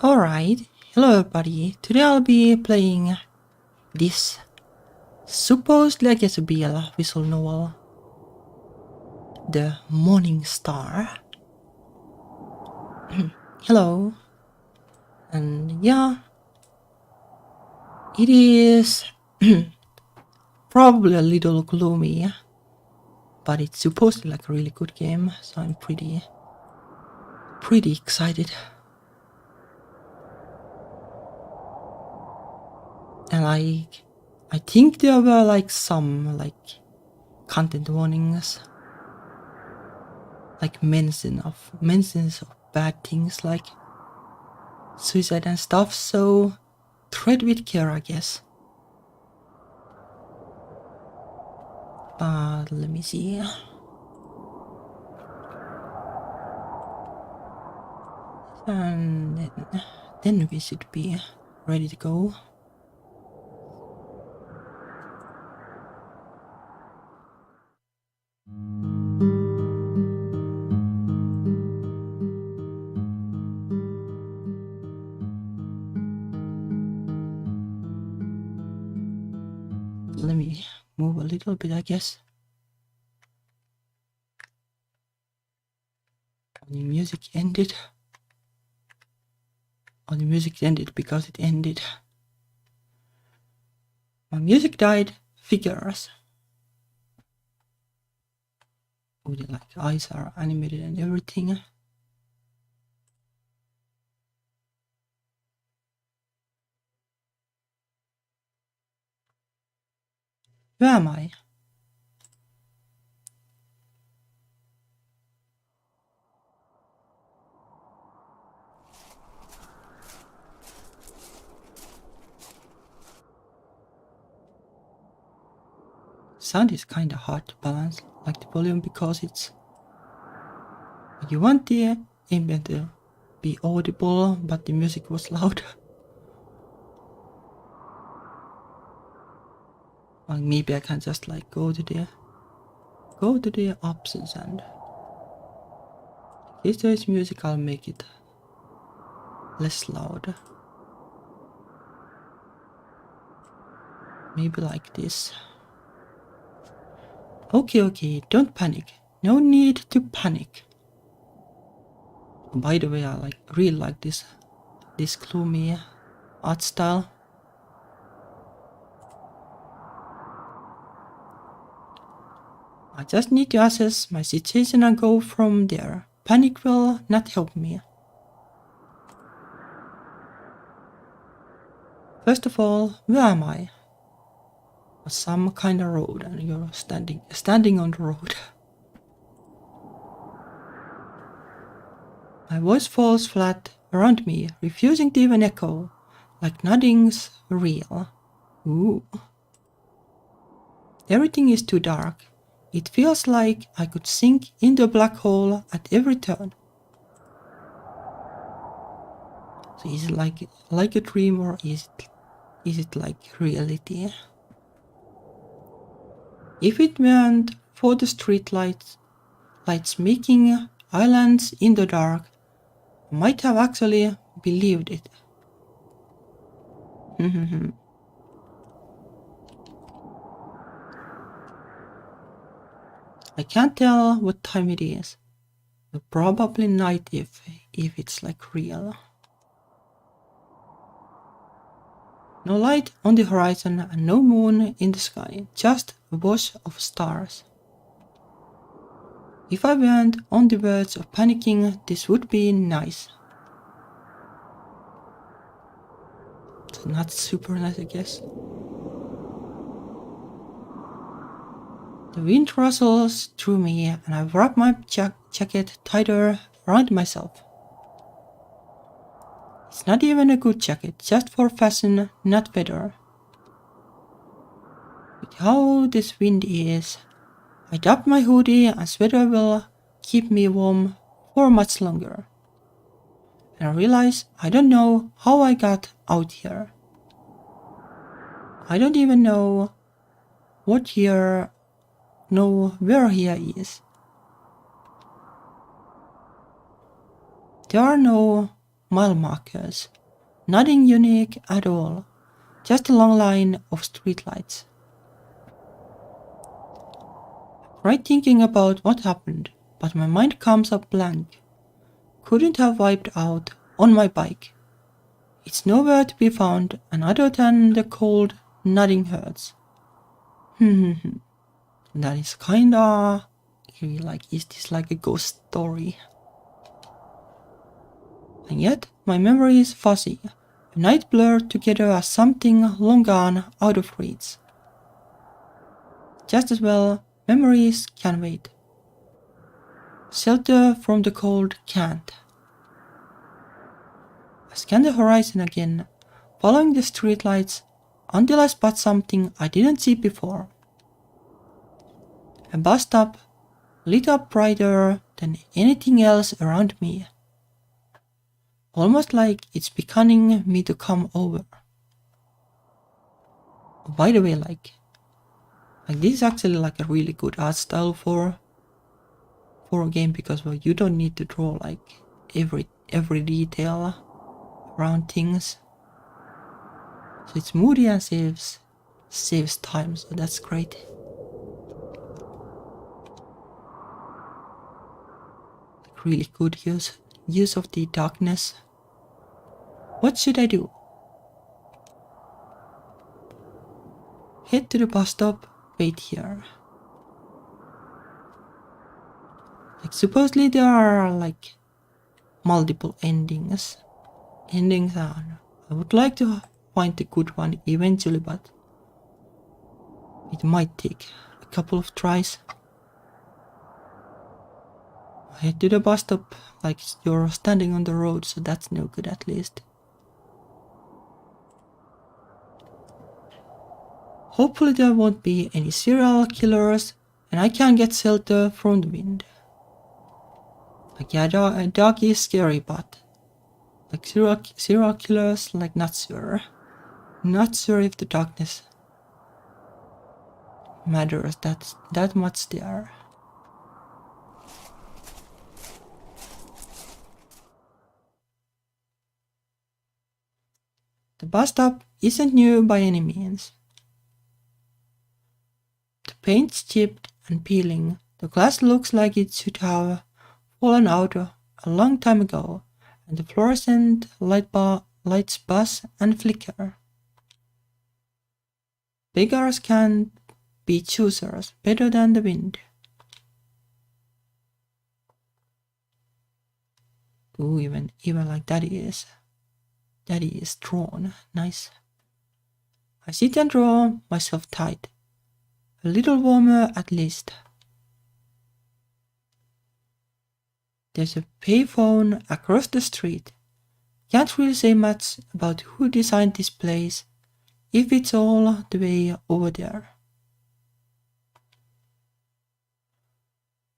Alright, hello everybody. Today I'll be playing this supposedly I guess to be a visual novel, The Morning Star. Hello. And yeah, it is probably a little gloomy, but it's supposedly like a really good game, so I'm pretty excited. And I think there were like some like content warnings, like mentions of bad things like suicide and stuff, so tread with care, I guess. But let me see. And then we should be ready to go. Let me move a little bit, I guess. The music ended. Oh, the music ended because it ended. My music died. Figures. Oh, the like eyes are animated and everything. Where am I? Sound is kinda hard to balance, like the volume, because it's you want the ambient to be audible, but the music was loud. Well, maybe I can just like go to the options, and if there is music I'll make it less loud. Maybe like this. Okay, don't panic. No need to panic. By the way, I really like this gloomy art style. I just need to assess my situation and go from there. Panic will not help me. First of all, where am I? Some kind of road, and you're standing on the road. My voice falls flat around me, refusing to even echo, like nothing's real. Ooh. Everything is too dark. It feels like I could sink into a black hole at every turn. So is it like a dream, or is it like reality? If it weren't for the street lights making islands in the dark, I might have actually believed it. I can't tell what time it is. Probably night if it's like real. No light on the horizon and no moon in the sky, just a wash of stars. If I weren't on the verge of panicking, this would be nice. It's not super nice, I guess. The wind rustles through me and I wrap my jacket tighter around myself. It's not even a good jacket, just for fashion, not weather. With how this wind is, I doubt my hoodie and sweater will keep me warm for much longer. And I realize I don't know how I got out here. I don't even know where here is. There are no mile markers. Nothing unique at all, just a long line of streetlights. Tried thinking about what happened, but my mind comes up blank. Couldn't have wiped out on my bike. It's nowhere to be found, and other than the cold, nothing hurts. That is kinda like, is this like a ghost story? And yet, my memory is fuzzy. A night blurred together as something long gone out of reach. Just as well, memories can wait. Shelter from the cold can't. I scan the horizon again, following the streetlights until I spot something I didn't see before. A bus stop lit up brighter than anything else around me. Almost like it's beckoning me to come over. By the way, like this is actually like a really good art style for a game, because well, you don't need to draw like every detail around things. So it's moody and saves time, so that's great. Like really good use of the darkness. What should I do? Head to the bus stop, wait here. Like supposedly there are like multiple endings. I would like to find the good one eventually, but it might take a couple of tries. Head to the bus stop, like you're standing on the road, so that's no good at least. Hopefully there won't be any serial killers and I can get shelter from the wind. Like yeah, a dog is scary, but like serial killers, like not sure. Not sure if the darkness matters that much there. The bus stop isn't new by any means. The paint's chipped and peeling. The glass looks like it should have fallen out a long time ago, and the fluorescent lights buzz and flicker. Beggars can't be choosers better than the wind. Ooh, even like that is drawn. Nice. I sit and draw myself tight. A little warmer at least. There's a payphone across the street. Can't really say much about who designed this place, if it's all the way over there.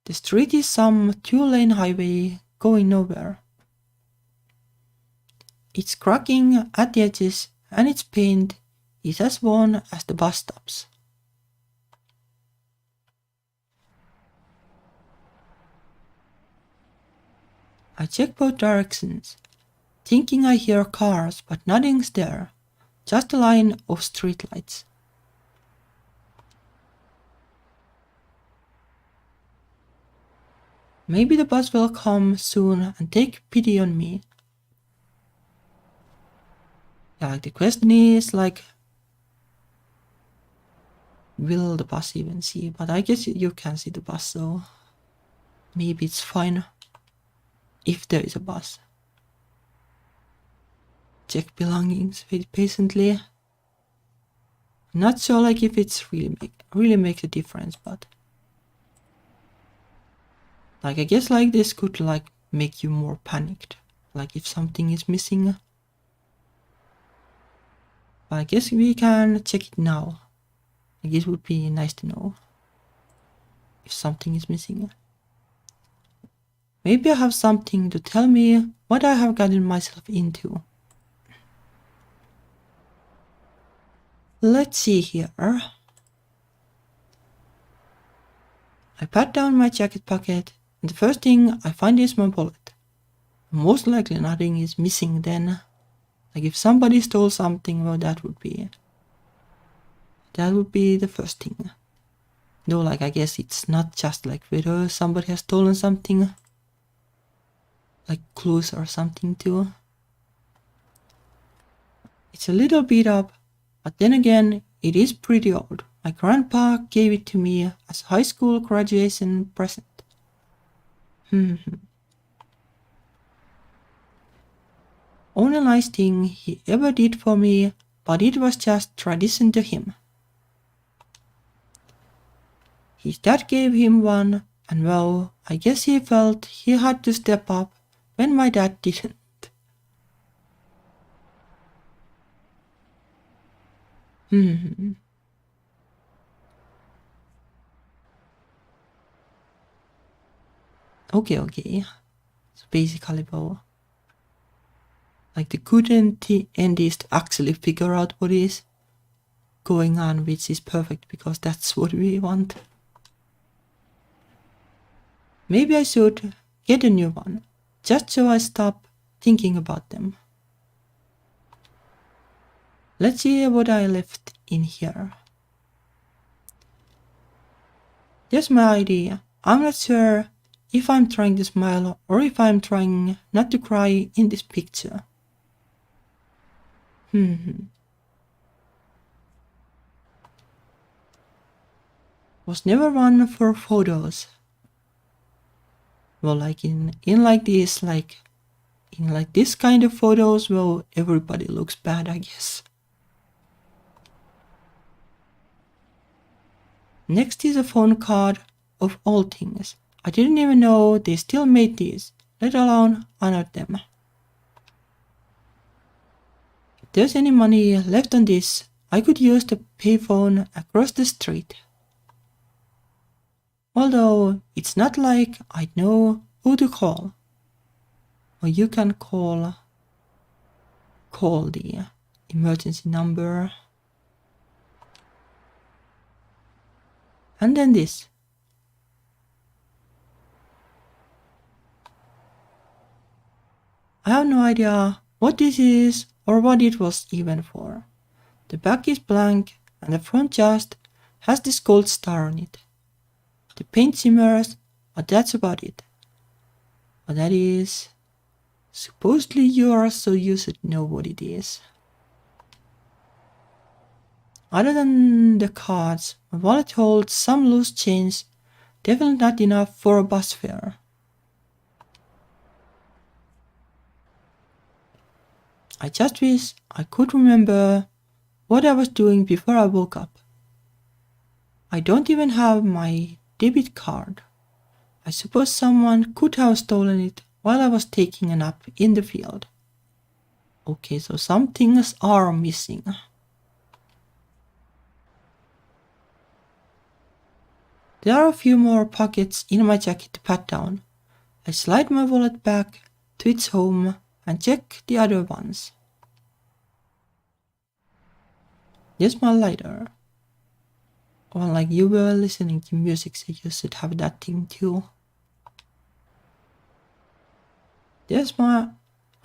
The street is some 2-lane highway going nowhere. It's cracking at the edges and its paint is as worn as the bus stops. I check both directions, thinking I hear cars, but nothing's there, just a line of streetlights. Maybe the bus will come soon and take pity on me. Yeah, like the question is like, will the bus even see? But I guess you can see the bus, so maybe it's fine if there is a bus. Check belongings, wait patiently. Not sure like if it's really makes a difference, but like I guess like this could like make you more panicked, like if something is missing. But I guess we can check it now. I guess it would be nice to know if something is missing. Maybe I have something to tell me what I have gotten myself into. Let's see here. I pat down my jacket pocket and the first thing I find is my wallet. Most likely nothing is missing then. Like if somebody stole something, well, that would be the first thing. Though, like, I guess it's not just like whether somebody has stolen something, like clues or something too. It's a little beat up, but then again, it is pretty old. My grandpa gave it to me as a high school graduation present. Only nice thing he ever did for me, but it was just tradition to him. His dad gave him one, and well, I guess he felt he had to step up when my dad didn't. Okay. So basically, well, like the good end is to actually figure out what is going on, which is perfect because that's what we want. Maybe I should get a new one, just so I stop thinking about them. Let's see what I left in here. There's my idea. I'm not sure if I'm trying to smile or if I'm trying not to cry in this picture. Was never one for photos. Well, like in like this, like in like this kind of photos, well, everybody looks bad, I guess. Next is a phone card of all things. I didn't even know they still made these, let alone honored them. If there's any money left on this, I could use the payphone across the street. Although it's not like I know who to call. Or you can call the emergency number. And then this. I have no idea what this is or what it was even for. The back is blank and the front just has this gold star on it. The paint shimmers, but that's about it. But that is supposedly yours, so you should know what it is. Other than the cards, my wallet holds some loose change, definitely not enough for a bus fare. I just wish I could remember what I was doing before I woke up. I don't even have my debit card. I suppose someone could have stolen it while I was taking a nap in the field. Okay, so some things are missing. There are a few more pockets in my jacket to pat down. I slide my wallet back to its home and check the other ones. There's my lighter. Well, like you were listening to music, so you should have that thing too. There's my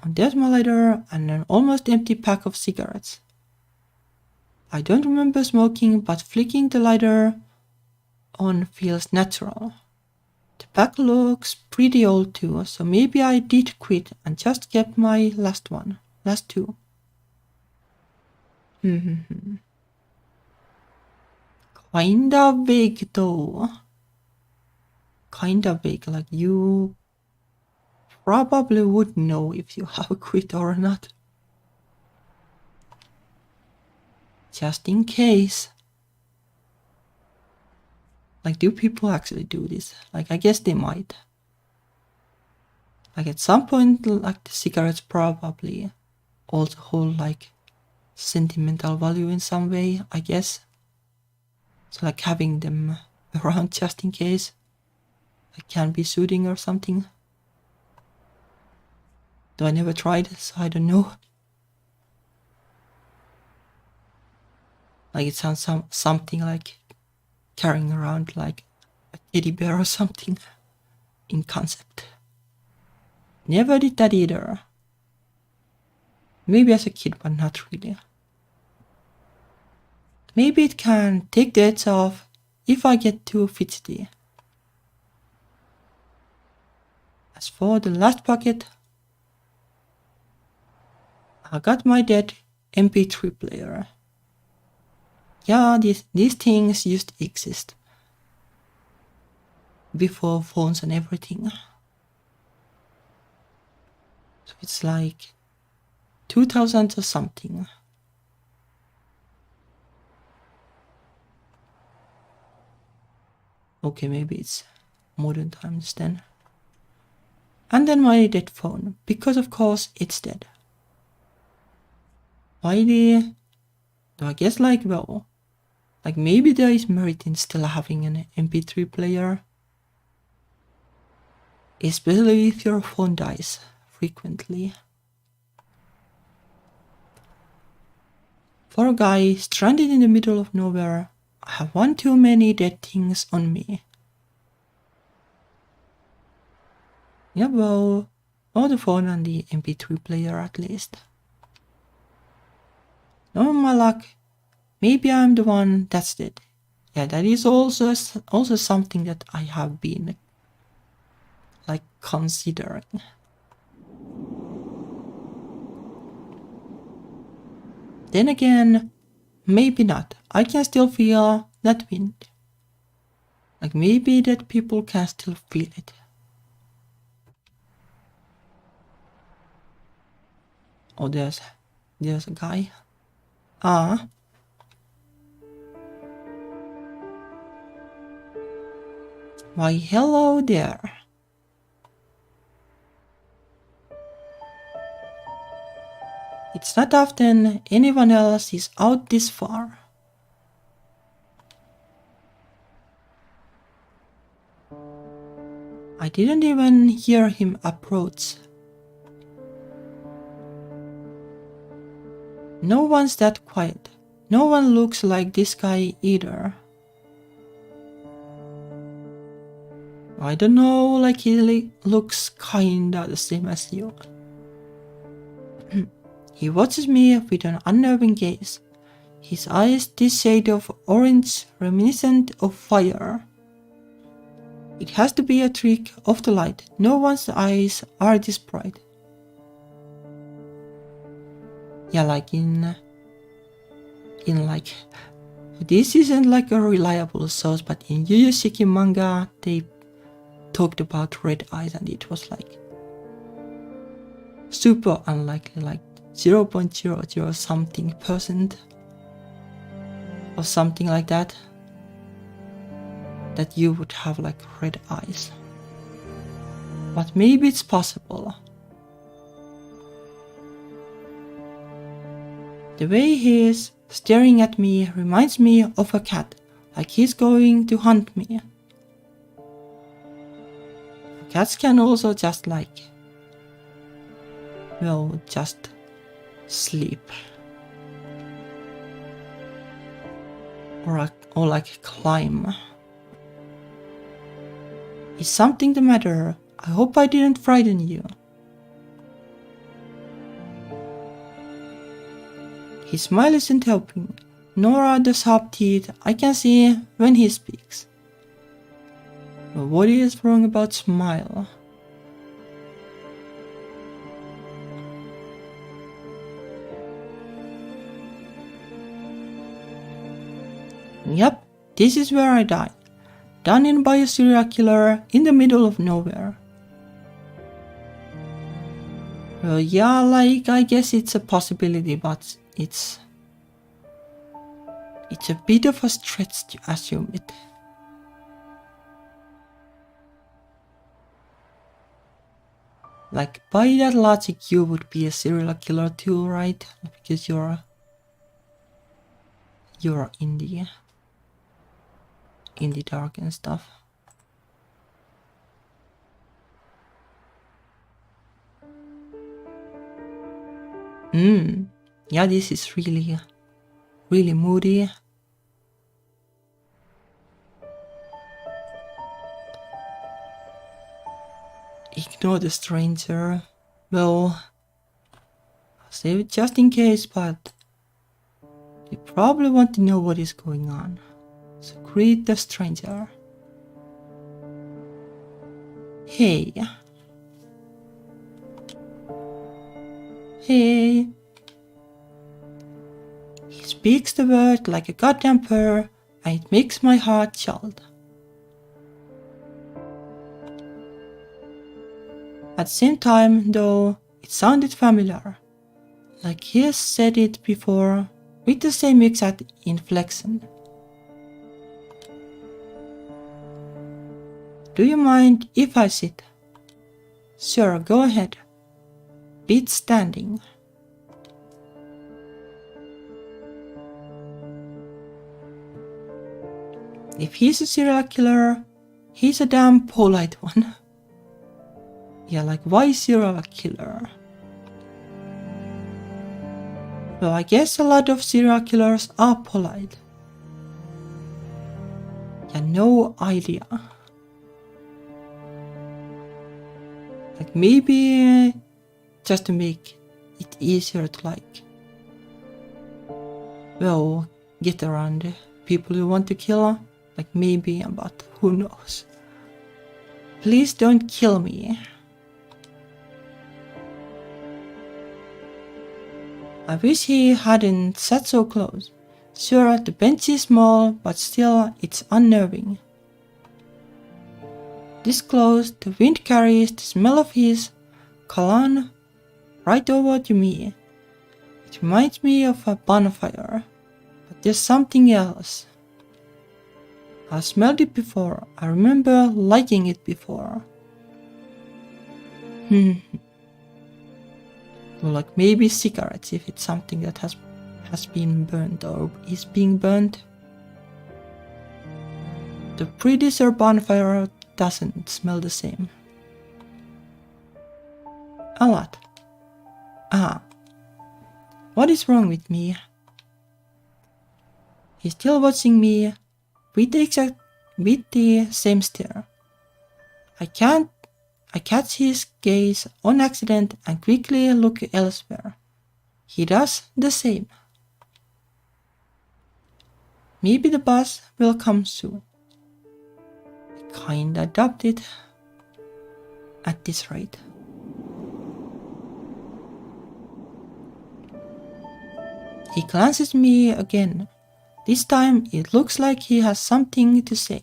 lighter and an almost empty pack of cigarettes. I don't remember smoking, but flicking the lighter on feels natural. The pack looks pretty old too, so maybe I did quit and just kept my last two. Kinda vague though. Kinda vague, like you probably would know if you have quit or not. Just in case. Like, do people actually do this? Like, I guess they might. Like, at some point, like, the cigarettes probably also hold, like, sentimental value in some way, I guess. So, like, having them around just in case, like, can be soothing or something. Though I never tried, so I don't know. Like, it sounds something like carrying around, like, a teddy bear or something in concept. Never did that either. Maybe as a kid, but not really. Maybe it can take the edge off if I get too fidgety. As for the last bucket, I got my dead MP3 player. Yeah, these things used to exist before phones and everything. So it's like 2000 or something. Okay, maybe it's modern times then. And then my dead phone, because of course it's dead. Why do I guess like, well, like maybe there is merit in still having an MP3 player. Especially if your phone dies frequently. For a guy stranded in the middle of nowhere, I have one too many dead things on me. Yeah, well, or the phone and the MP3 player at least. Knowing my luck, maybe I'm the one that's dead. Yeah, that is also something that I have been like considering. Then again, maybe not. I can still feel that wind. Like maybe that people can still feel it. Oh, there's a guy. Ah. Why, hello there. It's not often anyone else is out this far. I didn't even hear him approach. No one's that quiet. No one looks like this guy either. I don't know, like he looks kinda the same as you. He watches me with an unnerving gaze. His eyes this shade of orange reminiscent of fire. It has to be a trick of the light. No one's eyes are this bright. Yeah, like in like, this isn't like a reliable source, but in Yu Yu Shiki manga they talked about red eyes and it was like super unlikely, like 0.00 something % or something like that you would have like red eyes. But maybe it's possible. The way he is staring at me reminds me of a cat, like he's going to hunt me. Cats can also just like, well, just sleep. Or like climb. Is something the matter? I hope I didn't frighten you. His smile isn't helping, nor are the sharp teeth I can see when he speaks. But what is wrong about smile? Yep, this is where I died. Done in by a serial killer in the middle of nowhere. Well, yeah, like, I guess it's a possibility, but it's a bit of a stretch to assume it. Like, by that logic, you would be a serial killer too, right? Because you're in the dark and stuff. Yeah, this is really moody. ignore the stranger. Well, save it just in case, but they probably want to know what is going on. So greet the stranger. Hey. Hey. He speaks the word like a goddamn purr, and it makes my heart jolt. At the same time, though, it sounded familiar, like he has said it before, with the same exact inflection. Do you mind if I sit? Sure, go ahead. Beat standing. If he's a serial killer, he's a damn polite one. Yeah, like why serial killer? Well, I guess a lot of serial killers are polite. Yeah, no idea. Like maybe just to make it easier to like, well, get around people you want to kill. Like maybe, but who knows. Please don't kill me. I wish he hadn't sat so close. Sure, the bench is small, but still, it's unnerving. This close, the wind carries the smell of his cologne right over to me. It reminds me of a bonfire, but there's something else. I smelled it before. I remember liking it before. Well, like maybe cigarettes if it's something that has been burnt or is being burnt. The predator bonfire doesn't smell the same. A lot. What is wrong with me? He's still watching me with the same stare. I catch his gaze on accident and quickly look elsewhere. He does the same. Maybe the bus will come soon. I kinda doubt it at this rate. He glances at me again. This time it looks like he has something to say.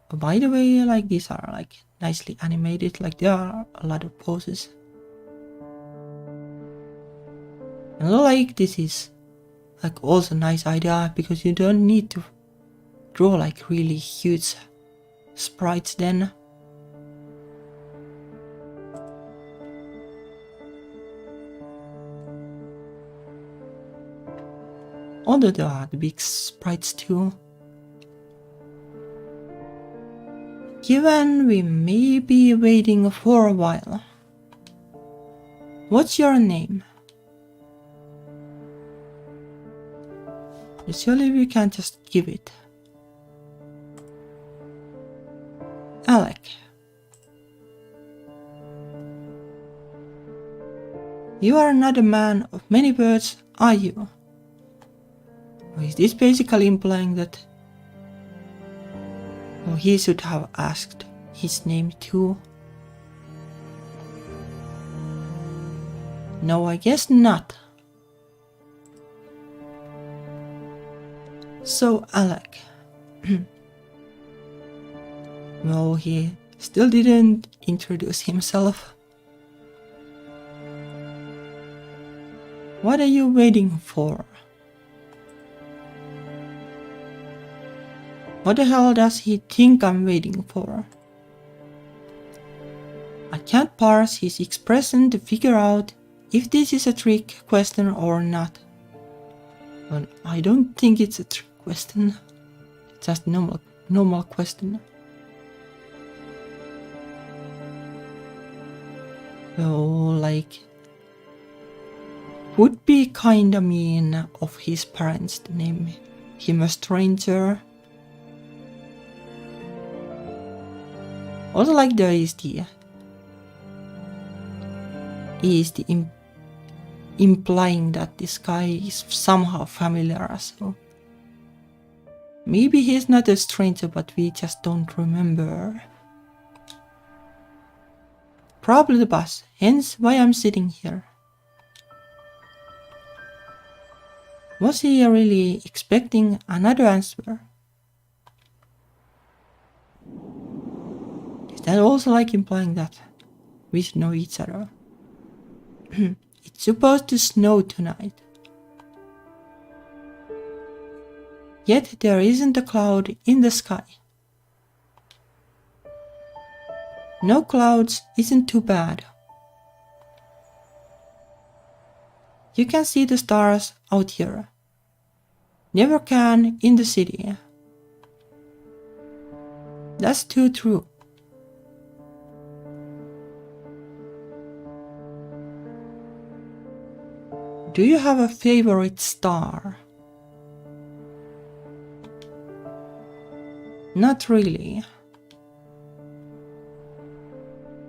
Oh, by the way, like these are like nicely animated, like there are a lot of poses. And like this is like also a nice idea because you don't need to draw like really huge sprites then. Although there are the big sprites too. Given we may be waiting for a while. What's your name? Surely we can't just give it. Alec. You are not a man of many words, are you? Or is this basically implying that he should have asked his name too? No, I guess not. So, Alec. No, he still didn't introduce himself. What are you waiting for? What the hell does he think I'm waiting for? I can't parse his expression to figure out if this is a trick question or not. But I don't think it's a trick question. It's just a normal question. So, like, would be kinda mean of his parents to name him a stranger. Also, like there is the implying that this guy is somehow familiar, so maybe he's not a stranger, but we just don't remember. Probably the boss, hence why I'm sitting here. Was he really expecting another answer? Is that also like implying that we should know each other? It's supposed to snow tonight. Yet there isn't a cloud in the sky. No clouds isn't too bad. You can see the stars out here. Never can in the city. That's too true. Do you have a favorite star? Not really.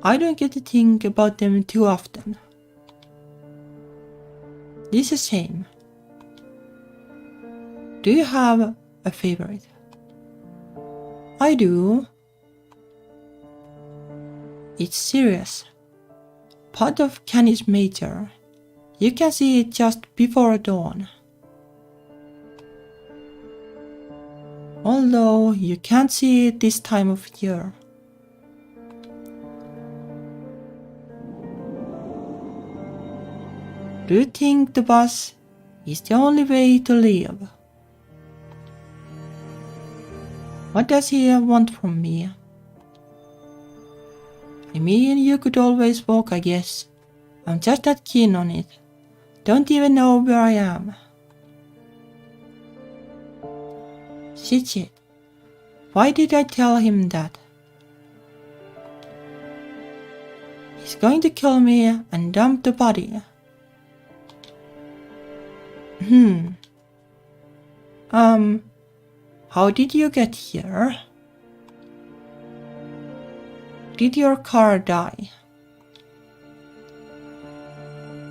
I don't get to think about them too often. This is a shame. Do you have a favorite? I do. It's Sirius, part of Canis Major. You can see it just before dawn. Although you can't see it this time of year. Do you think the bus is the only way to live? What does he want from me? I mean, you could always walk, I guess. I'm just not keen on it. Don't even know where I am. Shit. Why did I tell him that? He's going to kill me and dump the body. How did you get here? Did your car die?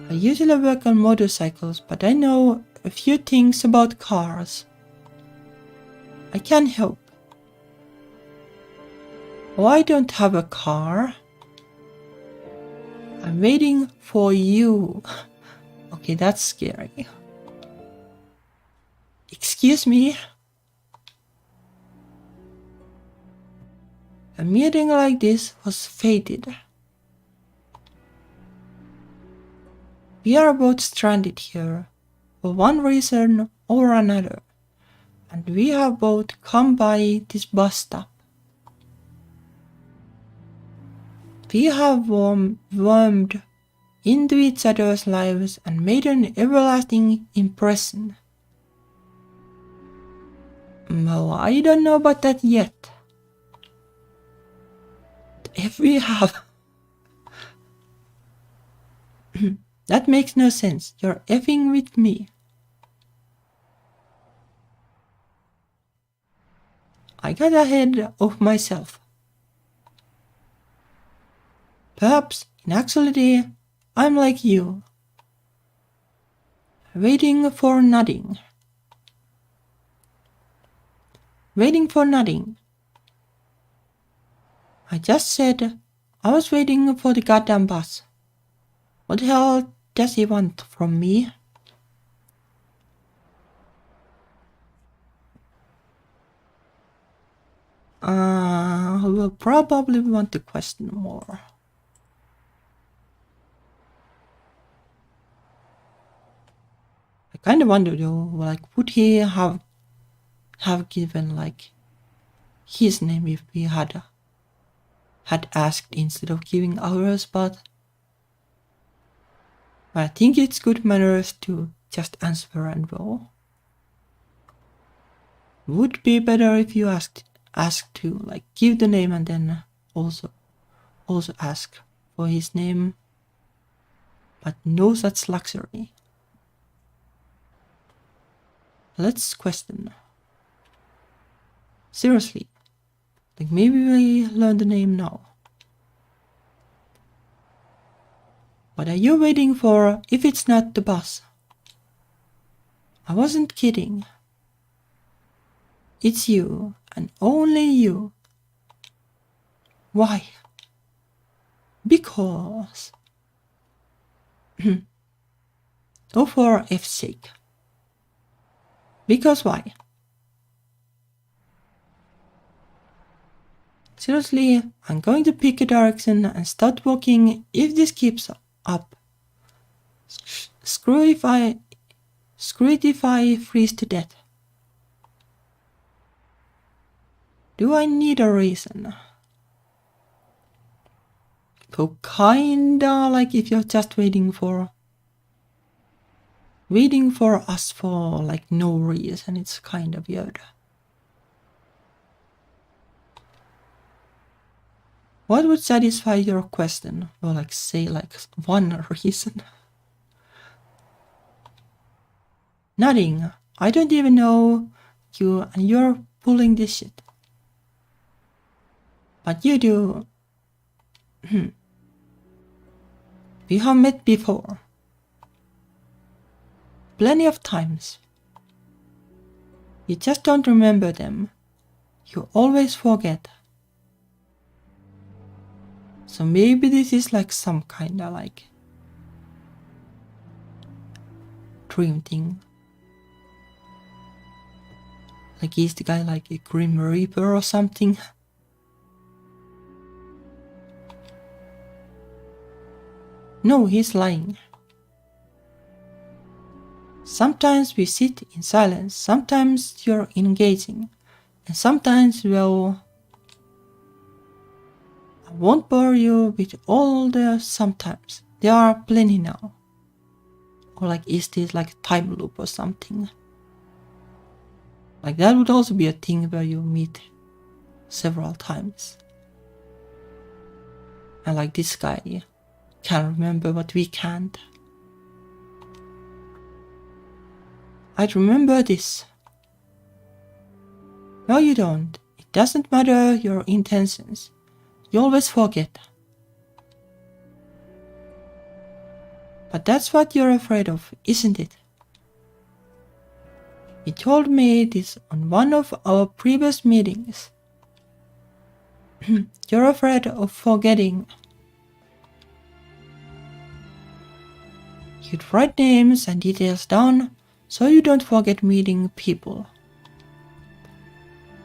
I usually work on motorcycles, but I know a few things about cars. I can't help. Oh, I don't have a car. I'm waiting for you. Okay, that's scary. Excuse me? A meeting like this was fated. We are both stranded here, for one reason or another, and we have both come by this bus stop. We have warmed into each other's lives and made an everlasting impression. Well, I don't know about that yet. If we have... That makes no sense. You're effing with me. I got ahead of myself. Perhaps, in actuality, I'm like you. Waiting for nothing. Waiting for nothing. I just said I was waiting for the goddamn bus. What the hell does he want from me? Will probably want to question more. I kind of wonder though, like, would he have given like his name if we had asked instead of giving ours? But I think it's good manners to just answer and go. Would be better if you asked to like give the name and then also ask for his name, but no such luxury. Let's question. Seriously, Like maybe we learn the name now. What are you waiting for if it's not the bus? I wasn't kidding. It's you, and only you. Why? Because. Oh, for F's sake. Because why? Seriously, I'm going to pick a direction and start walking if this keeps up. Screw it if I freeze to death. Do I need a reason? So kinda like if you're just waiting for us for like no reason, it's kinda weird. What would satisfy your question? Or like say like one reason? Nothing. I don't even know you and you're pulling this shit. But you do. We have met before. Plenty of times. You just don't remember them. You always forget. So maybe this is like some kinda like dream thing. Like is the guy like a Grim Reaper or something? No, he's lying. Sometimes we sit in silence, sometimes you're engaging, and sometimes, well, I won't bore you with all the sometimes. There are plenty now. Or like, is this like a time loop or something? Like that would also be a thing where you meet several times. And like this guy can remember what we can't. I'd remember this. No, you don't. It doesn't matter your intentions. You always forget. But that's what you're afraid of, isn't it? You told me this on one of our previous meetings. You're afraid of forgetting. You'd write names and details down so you don't forget meeting people.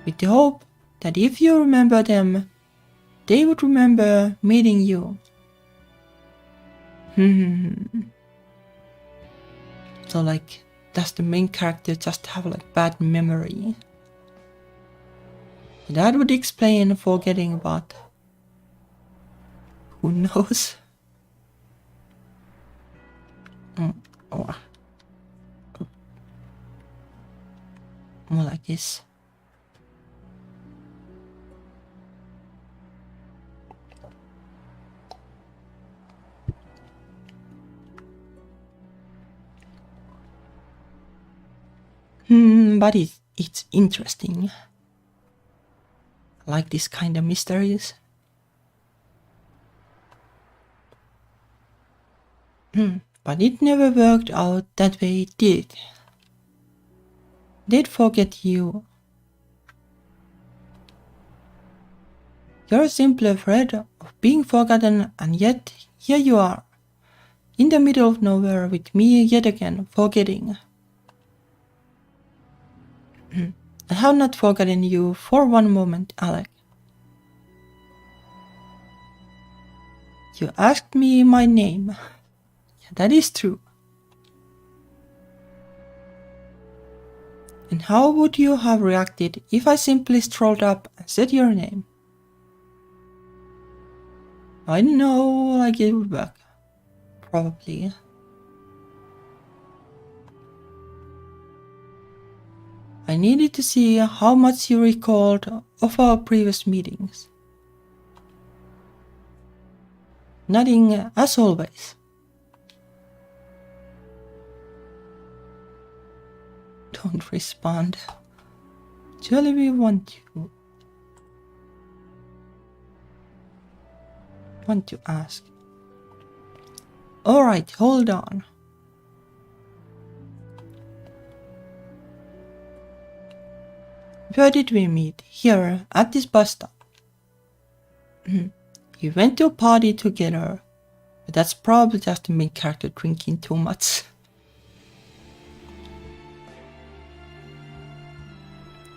With the hope that if you remember them, they would remember meeting you. So like, does the main character just have like bad memory? That would explain forgetting about. Who knows? Or more like this. But it's interesting. I like this kind of mysteries. But it never worked out that way, did it? They'd forget you. You're simply afraid of being forgotten, and yet here you are, in the middle of nowhere with me yet again, forgetting. I have not forgotten you for one moment, Alec. You asked me my name. Yeah, that is true. And how would you have reacted if I simply strolled up and said your name? I know, like it would work. Probably. I needed to see how much you recalled of our previous meetings. Nothing, as always. Don't respond. Surely we want you. want to ask. Alright, hold on. Where did we meet? Here, at this bus stop. We went to a party together. But that's probably just the main character drinking too much.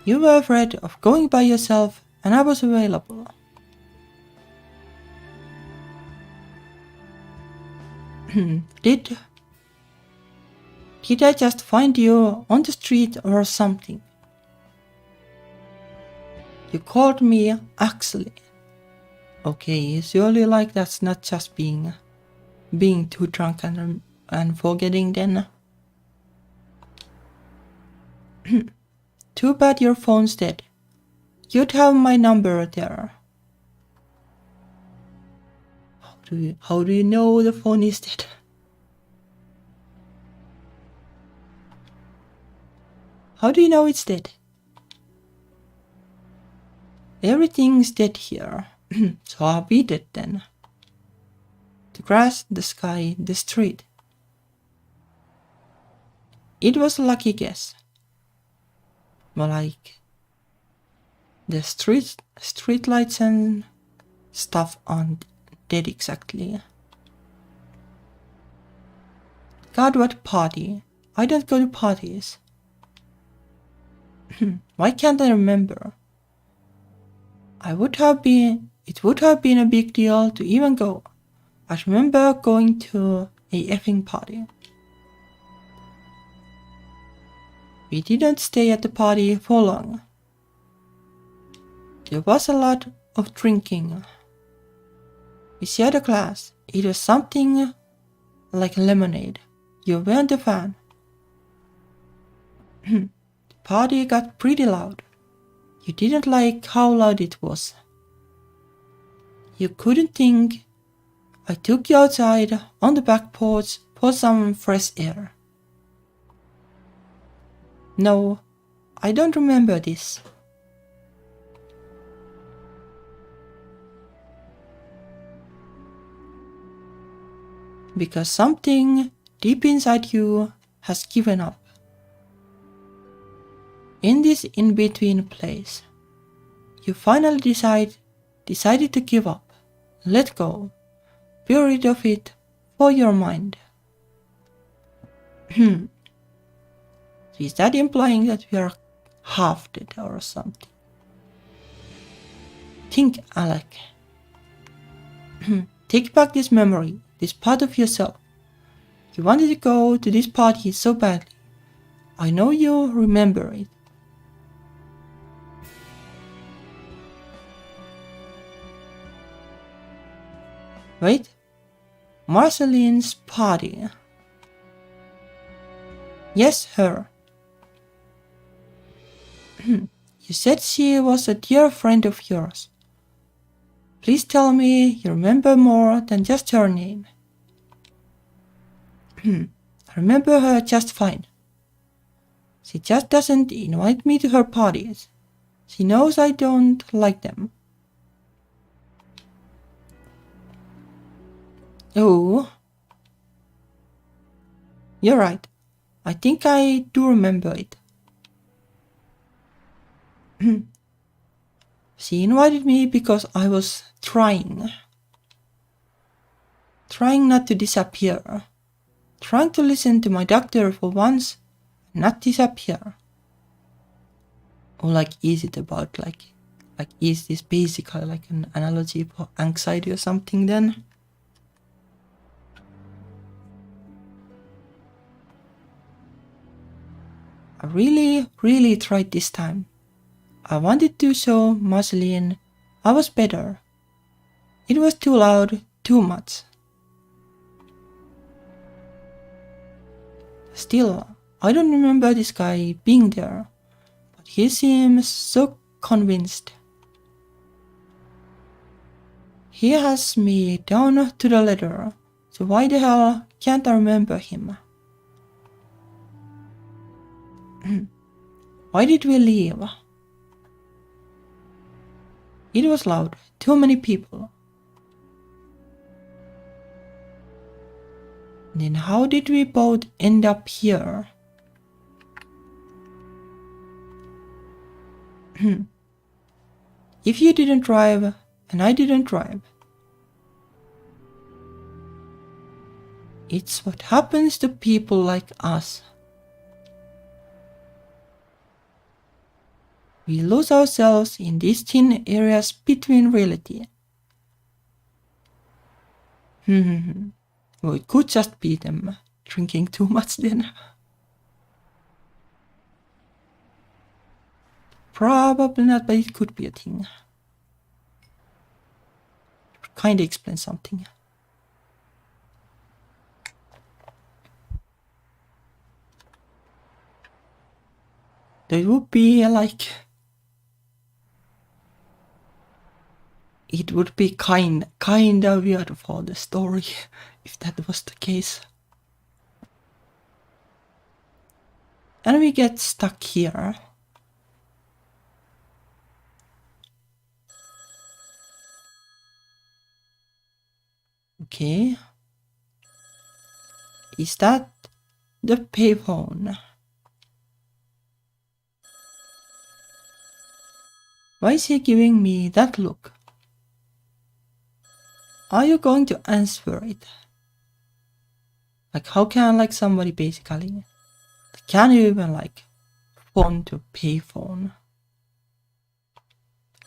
You were afraid of going by yourself, and I was available. Did I just find you on the street or something? You called me Axel. Okay, surely like that's not just being too drunk and forgetting then. Too bad your phone's dead. You'd have my number there. How do you know the phone is dead? How do you know it's dead? Everything's dead here. So I'll be dead then. The grass, the sky, the street. It was a lucky guess. More like the street lights and stuff aren't dead exactly. God, what party? I don't go to parties. Why can't I remember? It would have been a big deal to even go. I remember going to a effing party. We didn't stay at the party for long. There was a lot of drinking. We shared a glass. It was something like lemonade. You weren't a fan. The party got pretty loud. You didn't like how loud it was. You couldn't think. I took you outside on the back porch for some fresh air. No, I don't remember this. Because something deep inside you has given up. In this in-between place, you finally decided to give up, let go, be rid of it for your mind. Is that implying that we are half dead or something? Think, Alec. Take back this memory, this part of yourself. You wanted to go to this party so badly. I know you remember it. Wait, Marceline's party. Yes, her. You said she was a dear friend of yours. Please tell me you remember more than just her name. I remember her just fine. She just doesn't invite me to her parties. She knows I don't like them. Oh. You're right. I think I do remember it. She invited me because I was trying not to disappear. Trying to listen to my doctor for once and not disappear. Or like, is it about like is this basically like an analogy for anxiety or something then? I really tried this time. I wanted to show Marceline I was better. It was too loud, too much. Still, I don't remember this guy being there, but he seems so convinced. He has me down to the letter, so why the hell can't I remember him? Why did we leave? It was loud, too many people. Then how did we both end up here? If you didn't drive and I didn't drive, it's what happens to people like us. We lose ourselves in these thin areas between reality. Well, it could just be them drinking too much then. Probably not, but it could be a thing. It kinda explains something. That would be like... It would be kinda weird for the story if that was the case. And we get stuck here. Okay. Is that the payphone? Why is he giving me that look? Are you going to answer it? Like, how can like somebody basically can't even like phone to payphone?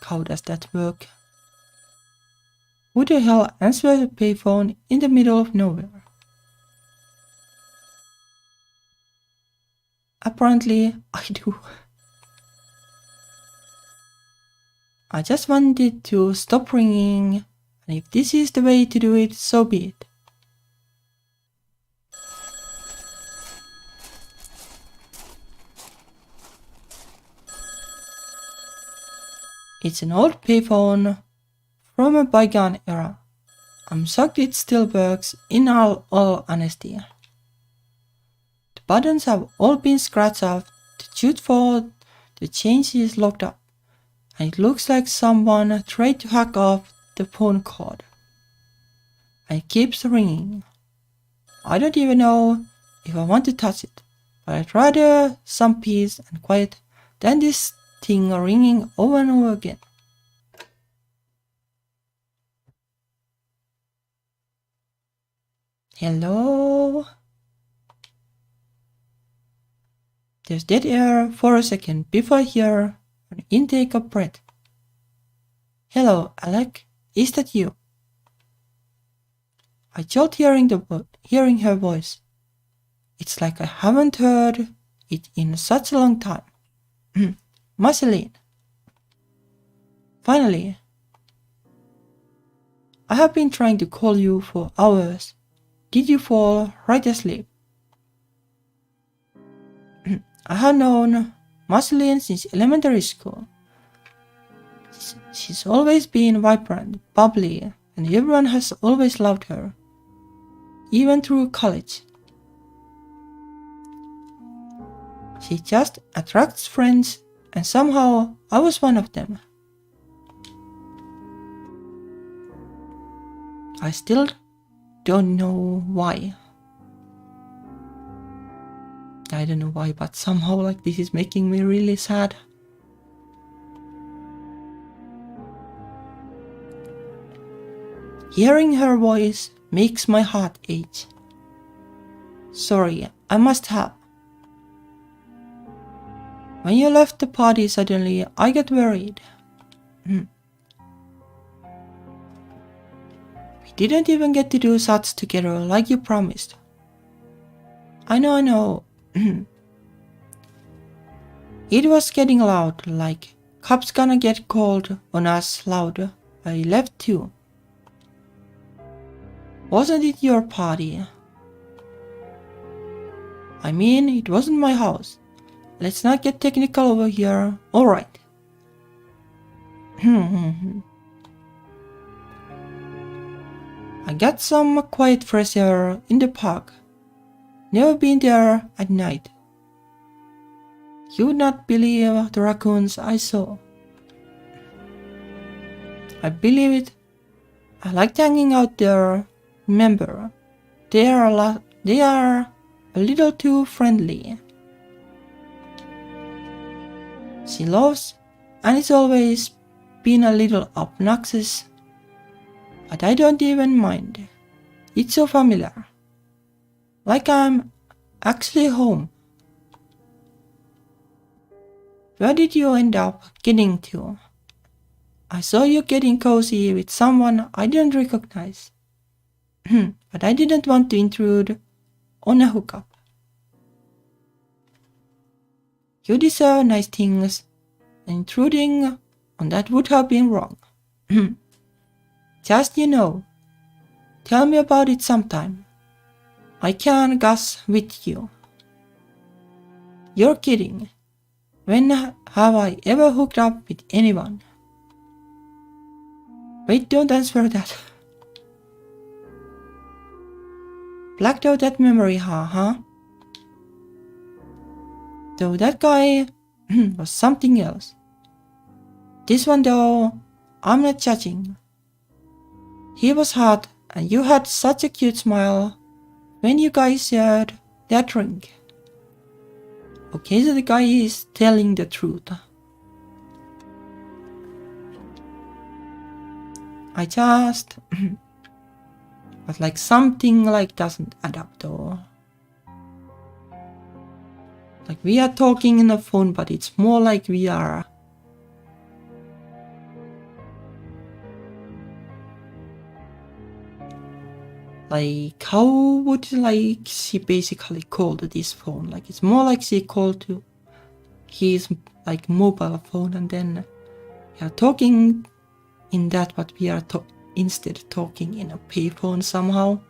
How does that work? Who the hell answers a payphone in the middle of nowhere? Apparently, I do. I just wanted to stop ringing, and if this is the way to do it, so be it. It's an old payphone from a bygone era. I'm shocked it still works in all honesty. The buttons have all been scratched off, the tooth for the change is locked up, and it looks like someone tried to hack off the phone cord. And it keeps ringing. I don't even know if I want to touch it, but I'd rather some peace and quiet than this thing ringing over and over again. Hello? There's dead air for a second before I hear an intake of breath. Hello, Alec, is that you? I jolt hearing her voice. It's like I haven't heard it in such a long time. Marceline. Finally. I have been trying to call you for hours. Did you fall right asleep? I have known Marceline since elementary school. She's always been vibrant, bubbly, and everyone has always loved her. Even through college. She just attracts friends, and somehow I was one of them. I still don't know why. I don't know why, but somehow like this is making me really sad. Hearing her voice makes my heart ache. Sorry, I must have. When you left the party suddenly, I got worried. We didn't even get to do shots together like you promised. I know. It was getting loud, like cops gonna get called on us loud. I left too. Wasn't it your party? I mean, it wasn't my house. Let's not get technical over here, alright. I got some quiet fresh air in the park. Never been there at night. You would not believe the raccoons I saw. I believe it. I liked hanging out there. Remember, there are They are a little too friendly. She loves, and it's always been a little obnoxious, but I don't even mind. It's so familiar. Like I'm actually home. Where did you end up getting to? I saw you getting cozy with someone I didn't recognize. But I didn't want to intrude on a hookup. You deserve nice things, and intruding on that would have been wrong. Just tell me about it sometime. I can goss with you. You're kidding. When have I ever hooked up with anyone? Wait, don't answer that. Blacked out that memory, huh? Though that guy was something else. This one though, I'm not judging. He was hot, and you had such a cute smile when you guys shared that drink. Okay, so the guy is telling the truth. I just... but like something like doesn't add up though. Like we are talking in the phone, but it's more like we are... Like, how would she basically called this phone? Like, it's more like she called to his like mobile phone, and then we are talking in that, but we are instead talking in a payphone somehow.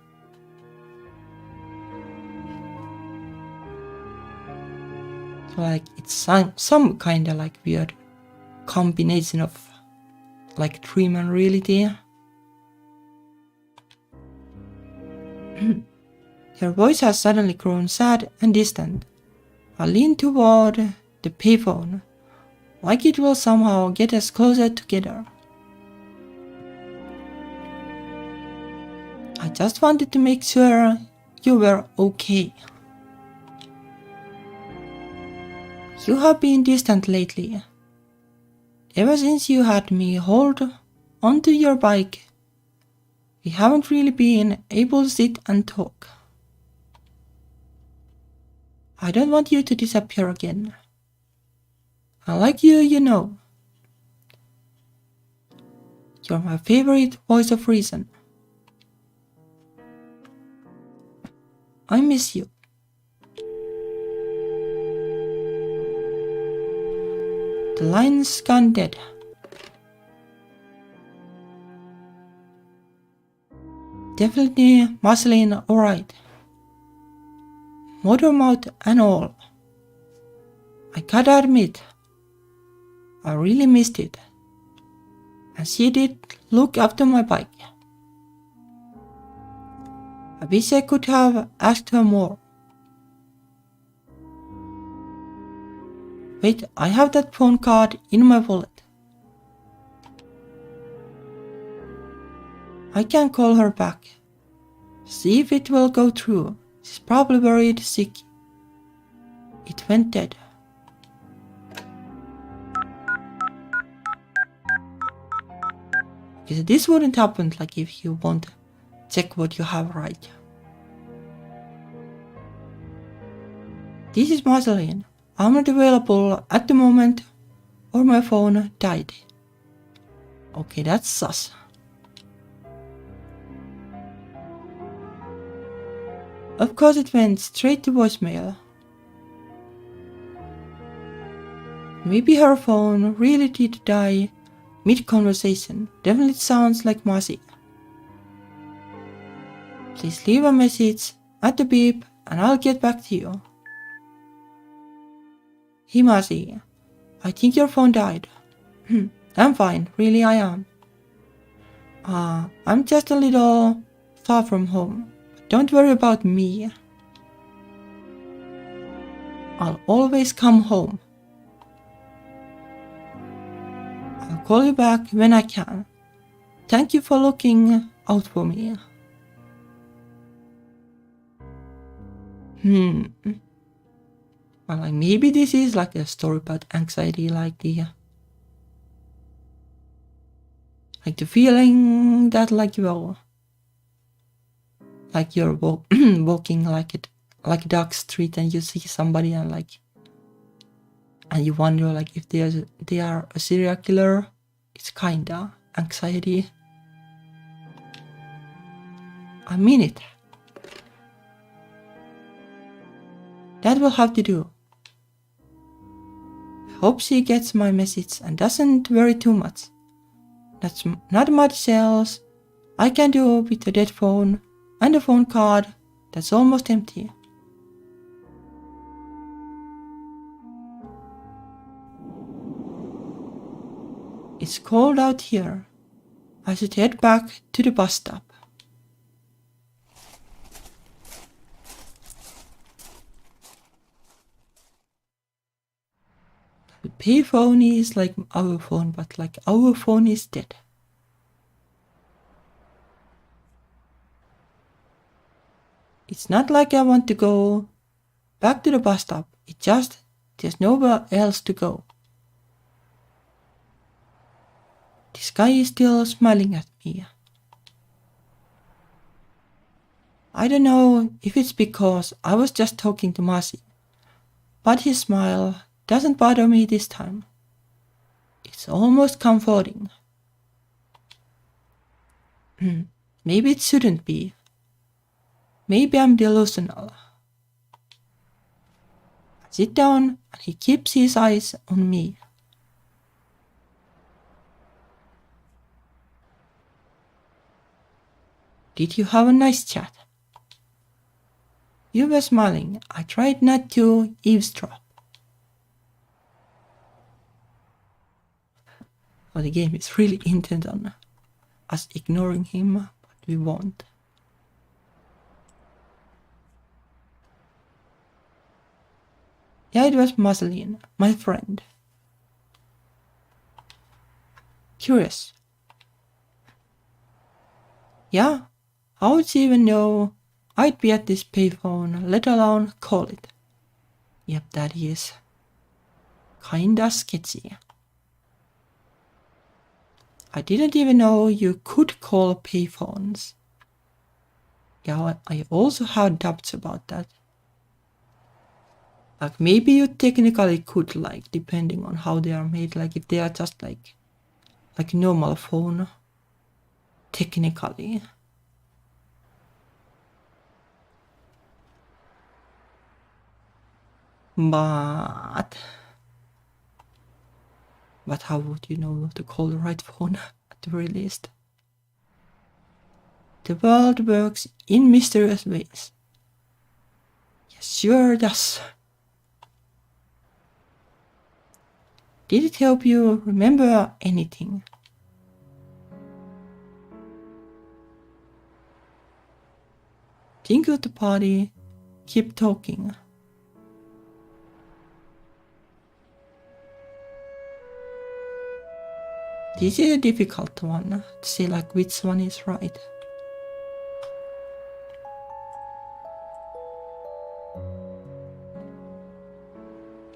So like, it's some kind of like weird combination of like dream and reality. Her voice has suddenly grown sad and distant. I lean toward the payphone, like it will somehow get us closer together. I just wanted to make sure you were okay. You have been distant lately. Ever since you had me hold onto your bike, we haven't really been able to sit and talk. I don't want you to disappear again. I like you, You're my favorite voice of reason. I miss you. The line's gone dead. Definitely Marceline alright. Motor mouth and all. I gotta admit, I really missed it. And she did look after my bike. I wish I could have asked her more. Wait, I have that phone card in my wallet. I can call her back. See if it will go through. She's probably worried sick. It went dead. Because this wouldn't happen like if you won't check what you have right. This is Marceline. I'm not available at the moment, or my phone died. Okay, that's sus. Of course it went straight to voicemail. Maybe her phone really did die mid-conversation. Definitely sounds like Marcy. Please leave a message at the beep and I'll get back to you. Hey Marcy, I think your phone died. I'm fine, really I am. I'm just a little far from home. Don't worry about me. I'll always come home. I'll call you back when I can. Thank you for looking out for me. Well, like maybe this is like a story about anxiety, like the feeling that like you're walking like a dark street and you see somebody and you wonder like if they are a serial killer. It's kinda anxiety. I mean it. That will have to do. I hope she gets my message and doesn't worry too much. That's not much else I can do with the dead phone and the phone card that's almost empty. It's cold out here. I should head back to the bus stop. The payphone is like our phone, but like our phone is dead. It's not like I want to go back to the bus stop. It's just there's nowhere else to go. This guy is still smiling at me. I don't know if it's because I was just talking to Masi, but his smile doesn't bother me this time. It's almost comforting. Maybe it shouldn't be. Maybe I'm delusional. I sit down and he keeps his eyes on me. Did you have a nice chat? You were smiling. I tried not to eavesdrop. But the game is really intent on us ignoring him, but we won't. Yeah, it was Marceline, my friend. Curious. Yeah, how would she even know I'd be at this payphone, let alone call it? Yep, that is kinda sketchy. I didn't even know you could call payphones. Yeah, I also had doubts about that. Like maybe you technically could, like depending on how they are made, like if they are just like normal phone, technically. But how would you know to call the right phone at the very least? The world works in mysterious ways. Yes, sure does. Did it help you remember anything? Think of the party, keep talking. This is a difficult one to say like which one is right.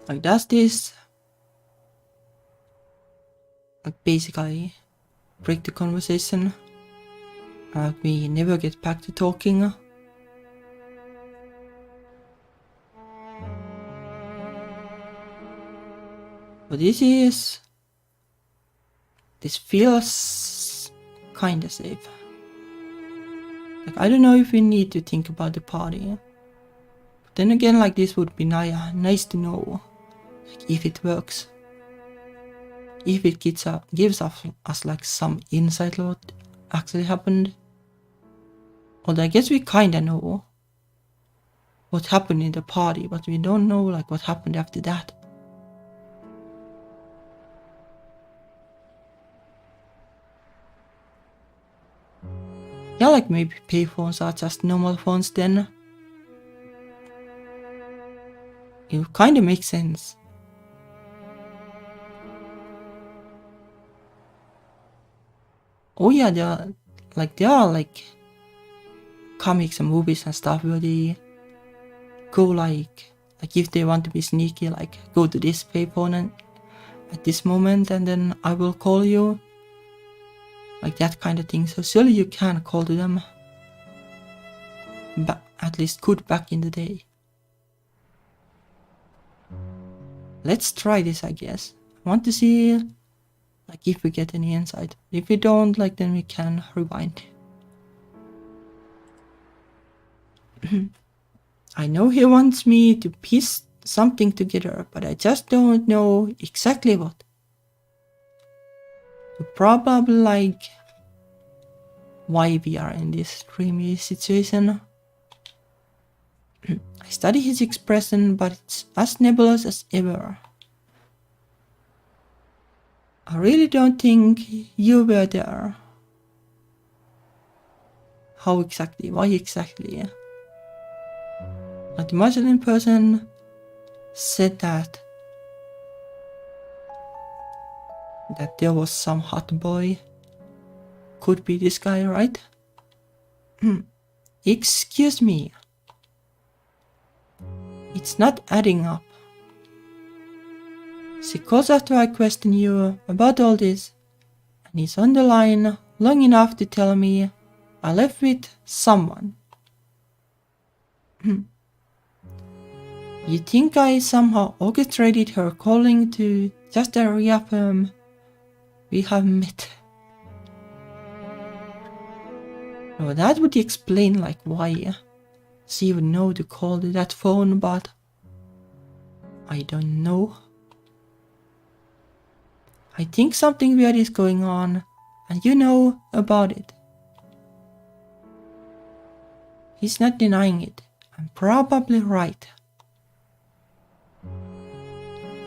Like does this like basically break the conversation? Like we never get back to talking? But this feels kinda safe. Like I don't know if we need to think about the party. But then again, like this would be nice to know, like if it works. If it gives us like some insight on what actually happened. Well, I guess we kinda know what happened in the party, but we don't know like what happened after that. Yeah, like maybe payphones are just normal phones then. It kinda makes sense. Oh yeah, there are like comics and movies and stuff where they go like if they want to be sneaky, like go to this payphone and at this moment and then I will call you. Like that kind of thing. So surely you can call to them. But at least could back in the day. Let's try this, I guess. I want to see like if we get any insight. If we don't, like then we can rewind. I know he wants me to piece something together, but I just don't know exactly what. So probably like why we are in this dreamy situation. I study his expression, but it's as nebulous as ever. I really don't think you were there. How exactly? Why exactly? Like the Muslim person said that there was some hot boy. Could be this guy, right? Excuse me. It's not adding up. Because after I question you about all this, and he's on the line long enough to tell me I left with someone. You think I somehow orchestrated her calling to just reaffirm we have met? No, that would explain like why she would know to call to that phone, but I don't know. I think something weird is going on, and you know about it. He's not denying it. I'm probably right.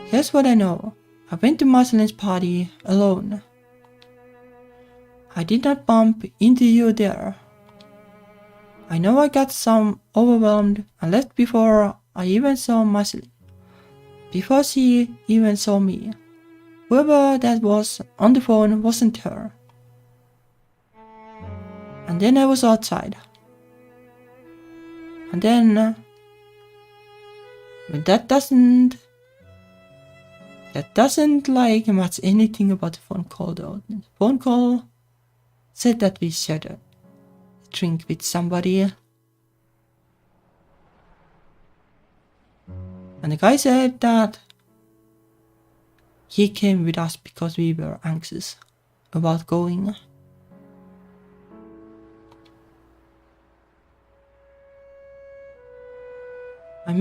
Here's what I know. I went to Marcelin's party alone. I did not bump into you there. I know I got some overwhelmed and left before I even saw Marcelin. Before she even saw me. Whoever that was on the phone wasn't her. And then I was outside. And then... but that doesn't like match anything about the phone call though. The phone call said that we shared a drink with somebody. And the guy said that he came with us because we were anxious about going. My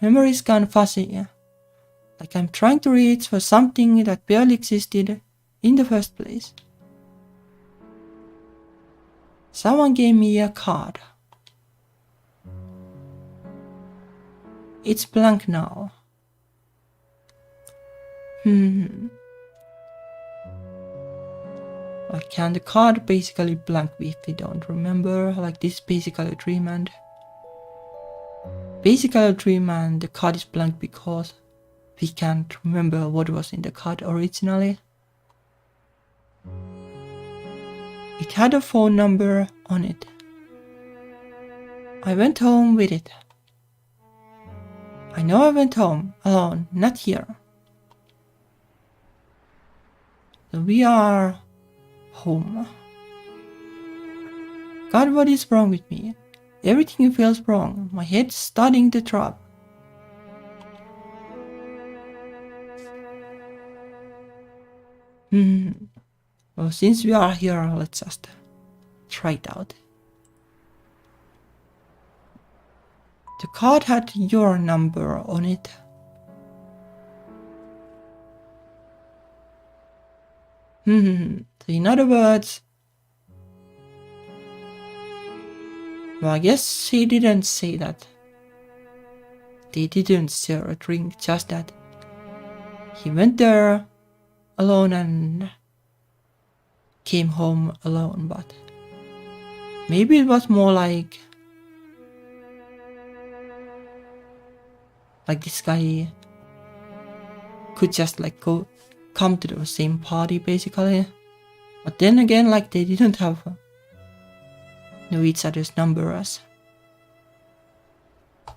memory's gone fuzzy. Like I'm trying to reach for something that barely existed in the first place. Someone gave me a card. It's blank now. Like can the card basically blank if we don't remember? Like this is basically a dream and the card is blank because we can't remember what was in the card originally. It had a phone number on it. I went home with it. I know I went home alone, not here. So we are home. God, what is wrong with me? Everything feels wrong. My head's starting to throb. Well, since we are here, let's just try it out. The card had your number on it. So in other words, well, I guess he didn't say that. They didn't share a drink, just that he went there alone and came home alone, but maybe it was more like this guy could just like come to the same party basically, but then again like they didn't know each other's numbers.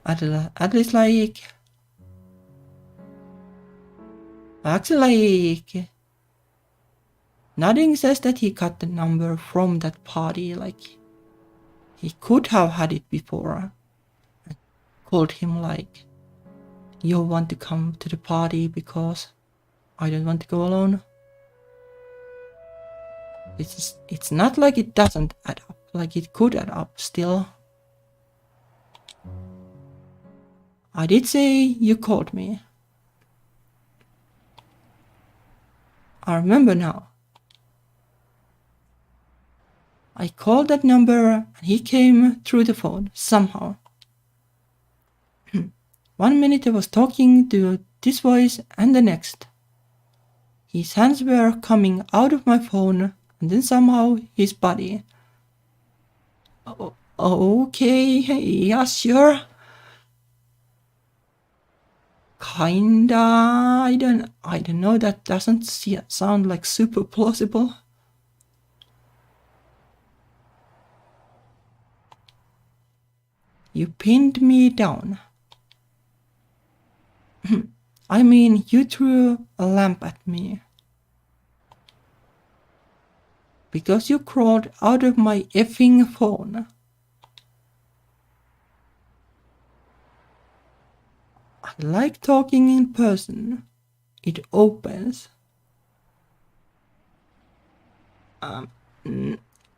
At least like... Actually, like... Nothing says that he got the number from that party, like... He could have had it before. I called him like... You want to come to the party because I don't want to go alone? It's not like it doesn't add up, like it could add up still. I did say you called me. I remember now. I called that number and he came through the phone somehow. 1 minute I was talking to this voice and the next. His hands were coming out of my phone and then somehow his body. Okay, yeah, sure. Kinda, I don't know, that doesn't sound like super plausible. You pinned me down. I mean, you threw a lamp at me. Because you crawled out of my effing phone. I like talking in person. It opens.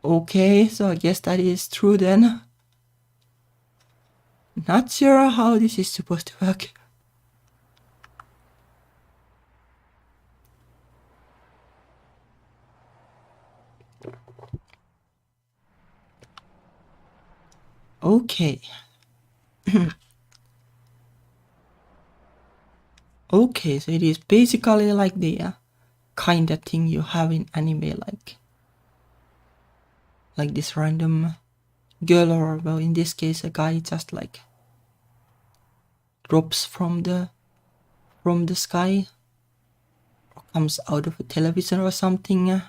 Okay, so I guess that is true then. Not sure how this is supposed to work. Okay. Okay, so it is basically like the kind of thing you have in anime, like this random girl, or well, in this case a guy, just like drops from the sky, or comes out of a television or something.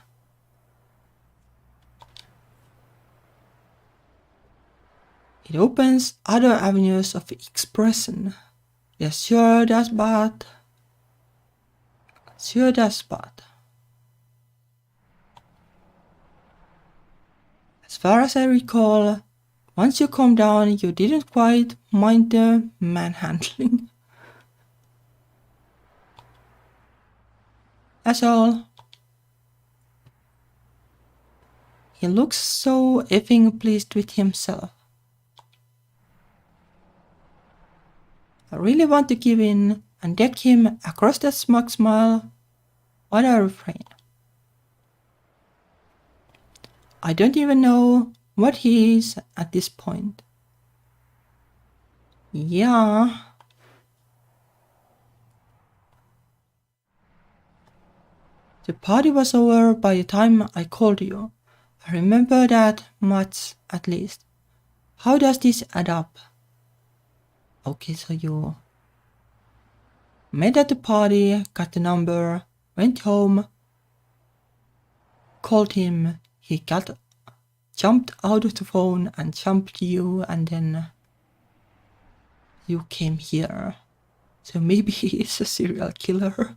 It opens other avenues of expression. Yes, sure does, but... Sure does, but... As far as I recall, once you calm down, you didn't quite mind the manhandling. That's all. He looks so effing pleased with himself. I really want to give in and deck him across that smug smile, but I refrain. I don't even know what he is at this point. Yeah. The party was over by the time I called you. I remember that much, at least. How does this add up? Okay, so you met at the party, got the number, went home, called him, he jumped out of the phone and jumped you, and then you came here. So maybe he is a serial killer.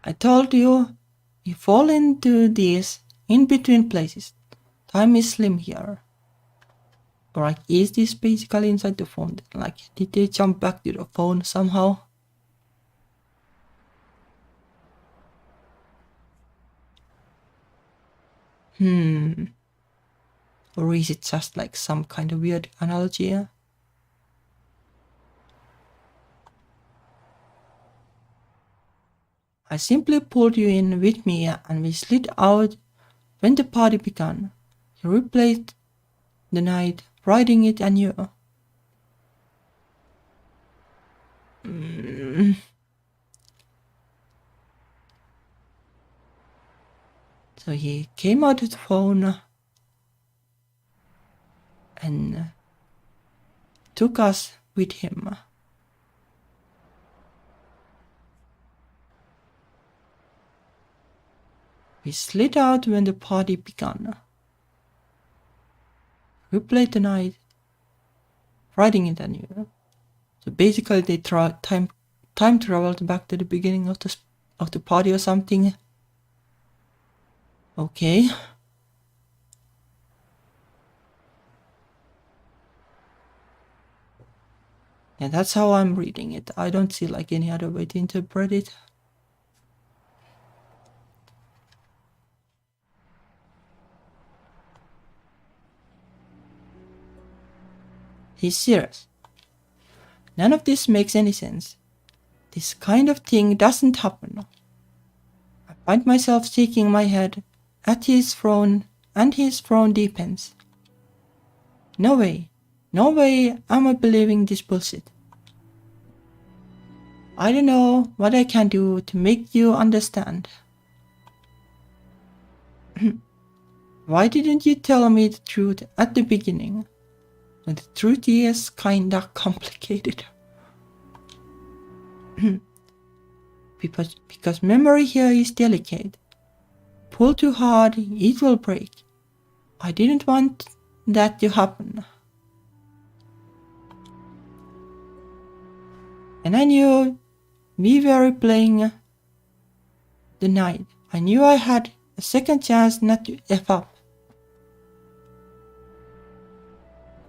I told you, you fall into these in-between places. Time is slim here. Or like, is this basically inside the phone? Like, did they jump back to the phone somehow? Or is it just like some kind of weird analogy? I simply pulled you in with me and we slid out when the party began. You replayed the night, riding it anew. So he came out of the phone and took us with him. We slid out when the party began. replayed the night, writing it anew. So basically they time traveled back to the beginning of the party or something. Okay. Yeah, that's how I'm reading it. I don't see like any other way to interpret it. He's serious. None of this makes any sense. This kind of thing doesn't happen. I find myself shaking my head at his frown, and his frown deepens. No way am I believing this bullshit. I don't know what I can do to make you understand. Why didn't you tell me the truth at the beginning? The truth is kinda complicated. because memory here is delicate. Pull too hard, it will break. I didn't want that to happen. And I knew we were playing the night. I knew I had a second chance not to F up.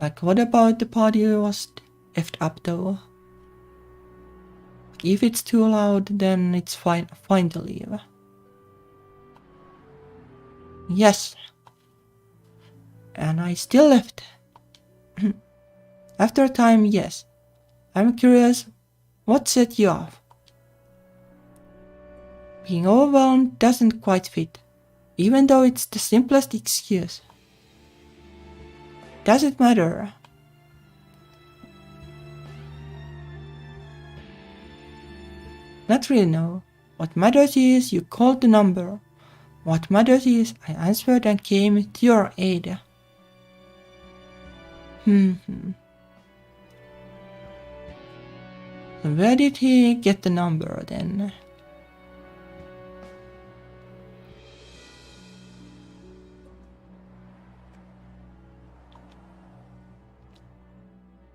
Like, what about the party was F'd up though? If it's too loud, then it's fine to leave. Yes. And I still left. After a time, yes. I'm curious, what set you off? Being overwhelmed doesn't quite fit, even though it's the simplest excuse. Does it matter? Not really, no. What matters is you called the number. What matters is I answered and came to your aid. So where did he get the number then?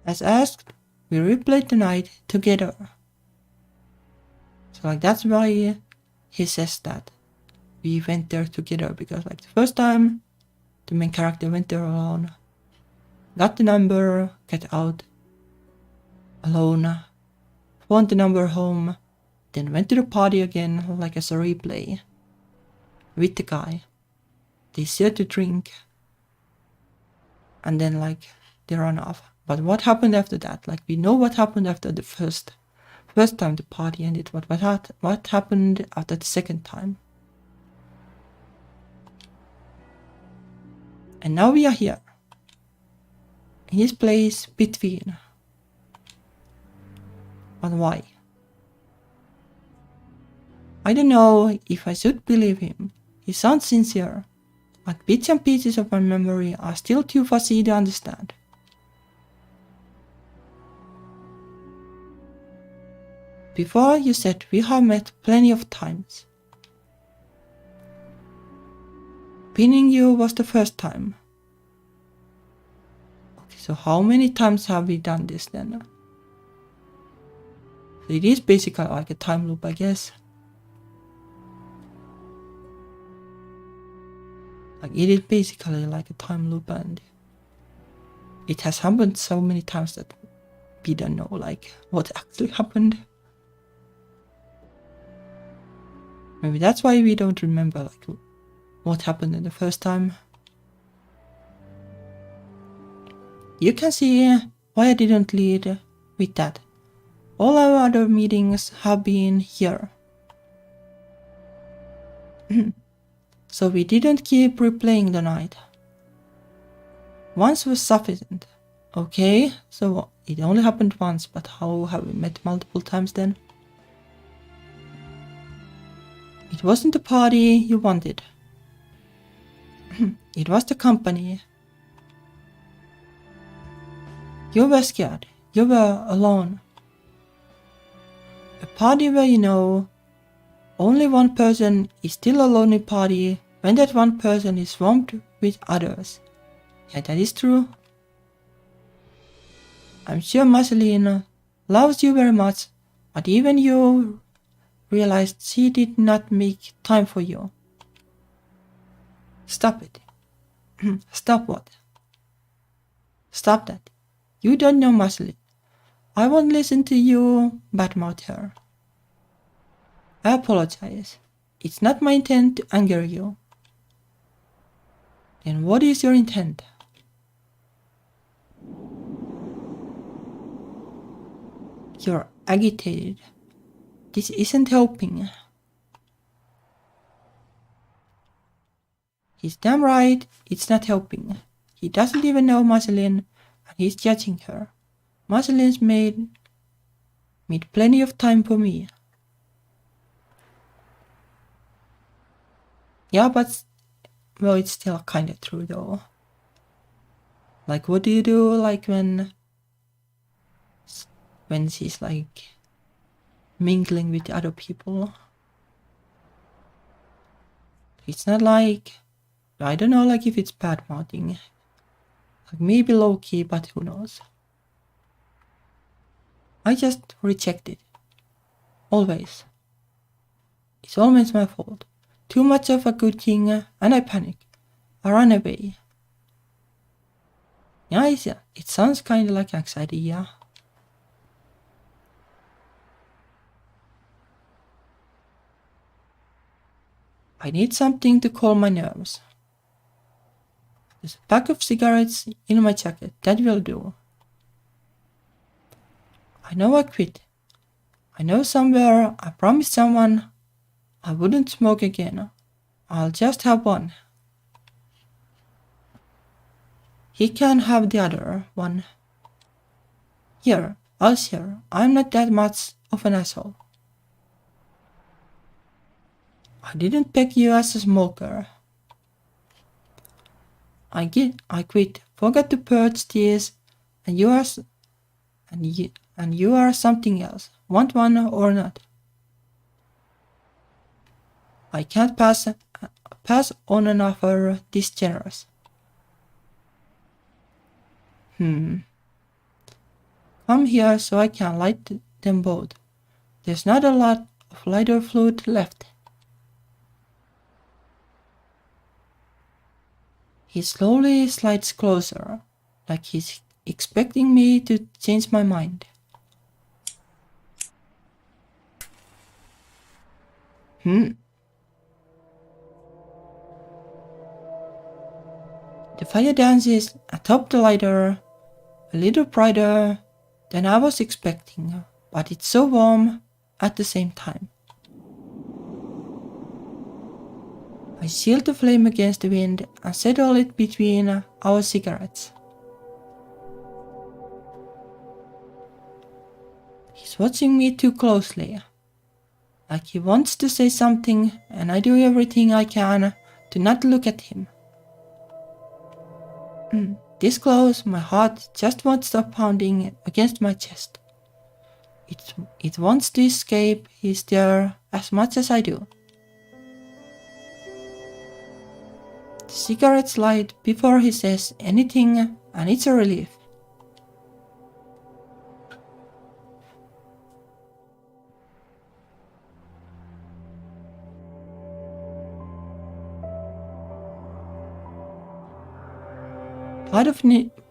As asked, we replayed the night together. So like that's why he says that we went there together, because like the first time the main character went there alone, got the number, got out alone, phoned the number home, then went to the party again like as a replay with the guy. They shared to drink and then like they run off. But what happened after that? Like we know what happened after the first time the party ended. What happened after the second time? And now we are here, in his place between. But why? I don't know if I should believe him. He sounds sincere, but bits and pieces of my memory are still too fuzzy to understand. Before you said we have met plenty of times. Pinning you was the first time. Okay, so how many times have we done this then? So it is basically like a time loop, I guess. Like it is basically like a time loop, and it has happened so many times that we don't know like what actually happened. Maybe that's why we don't remember like what happened in the first time. You can see why I didn't lead with that. All our other meetings have been here. So we didn't keep replaying the night. Once was sufficient. Okay, so it only happened once, but how have we met multiple times then? It wasn't the party you wanted. It was the company. You were scared. You were alone. A party where you know only one person is still a lonely party when that one person is swamped with others. Yeah, that is true. I'm sure Marceline loves you very much, but even you realized she did not make time for you. Stop it. Stop what? Stop that. You don't know Marceline. I won't listen to you badmouth her. I apologize. It's not my intent to anger you. Then what is your intent? You're agitated. This isn't helping. He's damn right, it's not helping. He doesn't even know Marceline, and he's judging her. Marceline's made plenty of time for me. Yeah, but, well, it's still kinda true though. Like, what do you do, like, when she's, like, mingling with other people? It's not like, I don't know, like, if it's bad mouthing. Like, maybe low-key, but who knows. I just reject it. Always. It's always my fault. Too much of a good thing, and I panic. I run away. Yeah, it sounds kinda like anxiety, yeah. I need something to calm my nerves. There's a pack of cigarettes in my jacket. That will do. I know I quit. I know somewhere I promised someone I wouldn't smoke again. I'll just have one. He can have the other one. Here, I'll share. I'm not that much of an asshole. I didn't pick you as a smoker. I quit. Forgot to purge these, and you are something else. Want one or not? I can't pass on an offer this generous. Come here so I can light them both. There's not a lot of lighter fluid left. He slowly slides closer, like he's expecting me to change my mind. The fire dances atop the lighter, a little brighter than I was expecting, but it's so warm at the same time. I shield the flame against the wind and settle it between our cigarettes. He's watching me too closely, like he wants to say something, and I do everything I can to not look at him. This close, my heart just won't stop pounding against my chest. It wants to escape his stare as much as I do. The cigarettes light before he says anything, and it's a relief.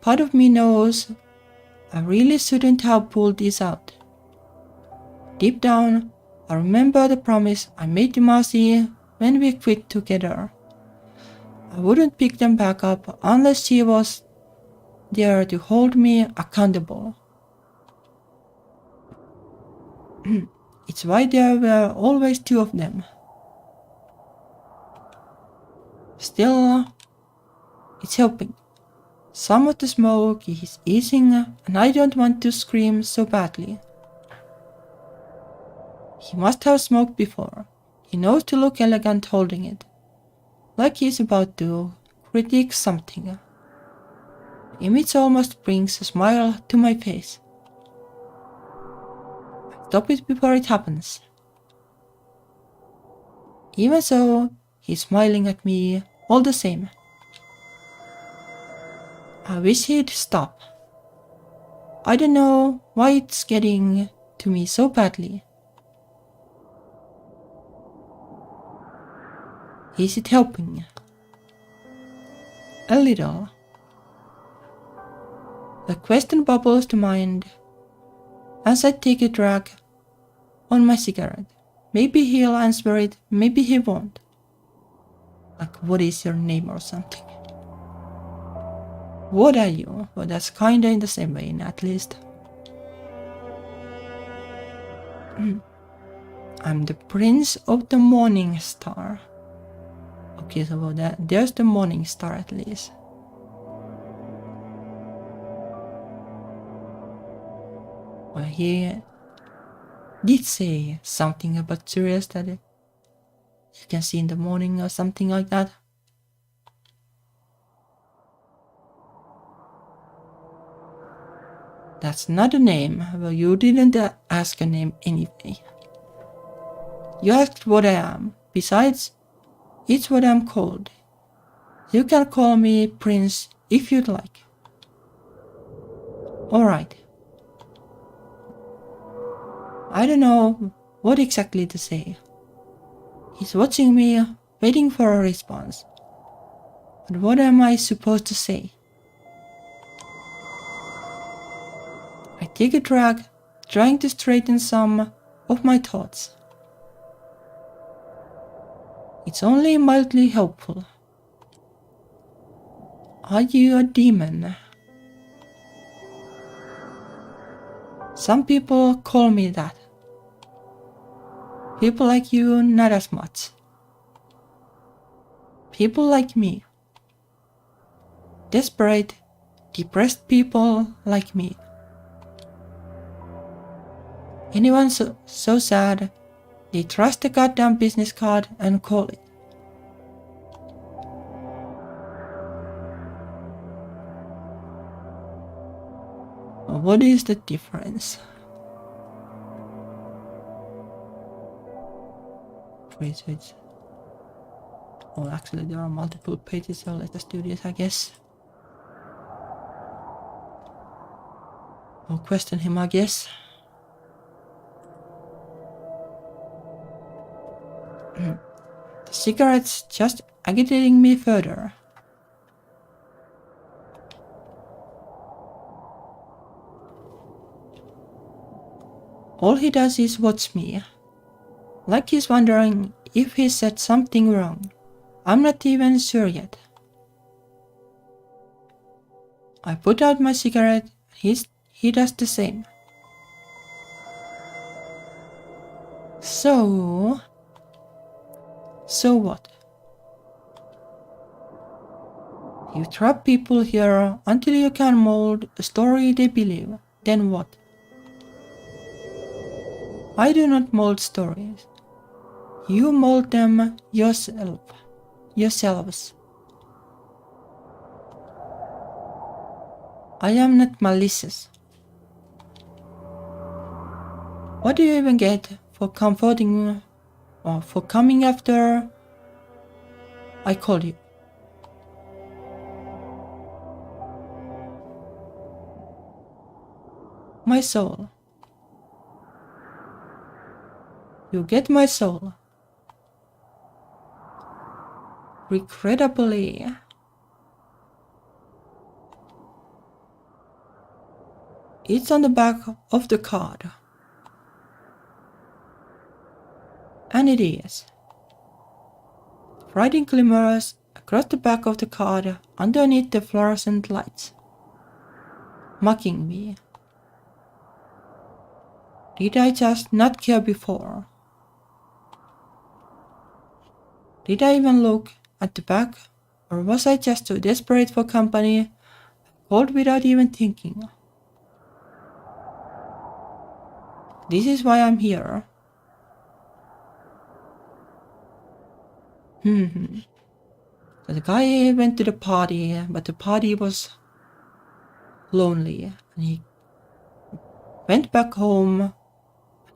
Part of me knows I really shouldn't have pulled this out. Deep down, I remember the promise I made to Marcy when we quit together. I wouldn't pick them back up unless she was there to hold me accountable. It's why there were always two of them. Still, it's helping. Some of the smoke is easing, and I don't want to scream so badly. He must have smoked before. He knows to look elegant holding it, like he's about to critique something. The image almost brings a smile to my face. I stop it before it happens. Even so, he's smiling at me all the same. I wish he'd stop. I don't know why it's getting to me so badly. Is it helping? A little. The question bubbles to mind as I take a drag on my cigarette. Maybe he'll answer it, maybe he won't. Like, what is your name or something? What are you? Well, that's kinda in the same vein, at least. I'm the Prince of the Morning Star. Okay, so there's the Morning Star at least. Well, he did say something about Sirius that you can see in the morning or something like that. That's not a name. Well, you didn't ask a name anyway. You asked what I am. Besides, it's what I'm called. You can call me Prince if you'd like. Alright. I don't know what exactly to say. He's watching me, waiting for a response. But what am I supposed to say? I take a drag, trying to straighten some of my thoughts. It's only mildly helpful. Are you a demon? Some people call me that. People like you, not as much. People like me. Desperate, depressed people like me. Anyone so sad, they trust the goddamn business card and call it. What is the difference? Wait. Oh, actually there are multiple pages, so let us do this, I guess. I'll question him, I guess. The cigarette's just agitating me further. All he does is watch me, like he's wondering if he said something wrong. I'm not even sure yet. I put out my cigarette, he does the same. So what? You trap people here until you can mold a story they believe. Then what? I do not mold stories. You mold them yourselves. I am not malicious. What do you even get for comforting or for coming after I called you? My soul. You get my soul. Regrettably. It's on the back of the card. And it is. Writing glimmers across the back of the card underneath the fluorescent lights, mocking me. Did I just not care before? Did I even look at the back, or was I just too desperate for company, called without even thinking? This is why I'm here. So the guy went to the party, but the party was lonely, and he went back home,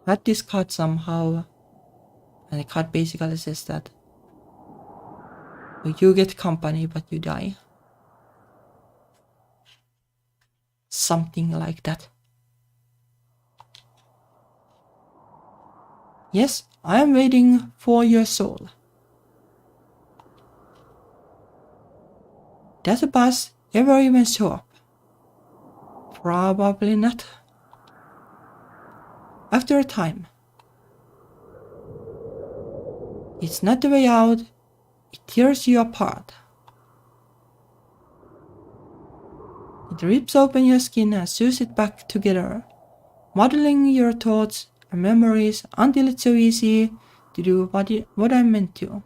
had this card somehow, and the card basically says that you get company but you die. Something like that. Yes, I am waiting for your soul. Does the bus ever even show up? Probably not. After a time. It's not the way out, it tears you apart. It rips open your skin and sews it back together, modeling your thoughts and memories until it's so easy to do what I meant to.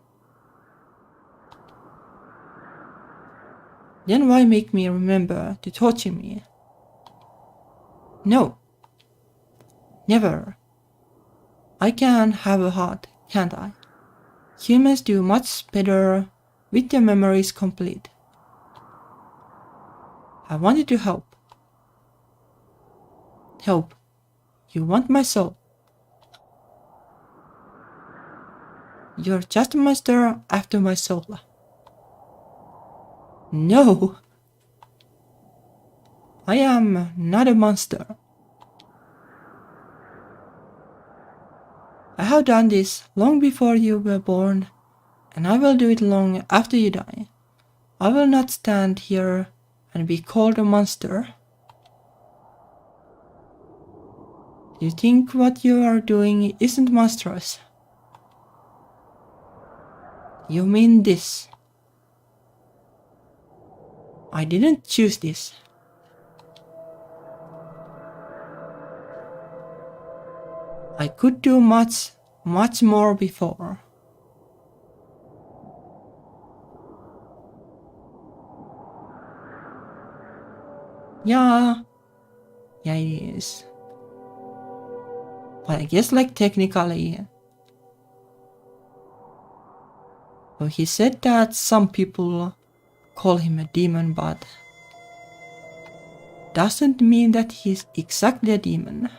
Then why make me remember to torture me? No. Never. I can have a heart, can't I? Humans do much better with their memories complete. I wanted to help. Help. You want my soul. You're just a monster after my soul. No. I am not a monster. I have done this long before you were born, and I will do it long after you die. I will not stand here and be called a monster. You think what you are doing isn't monstrous? You mean this? I didn't choose this. I could do much more before. Yeah, it is. But I guess technically. Well, he said that some people call him a demon, but doesn't mean that he's exactly a demon.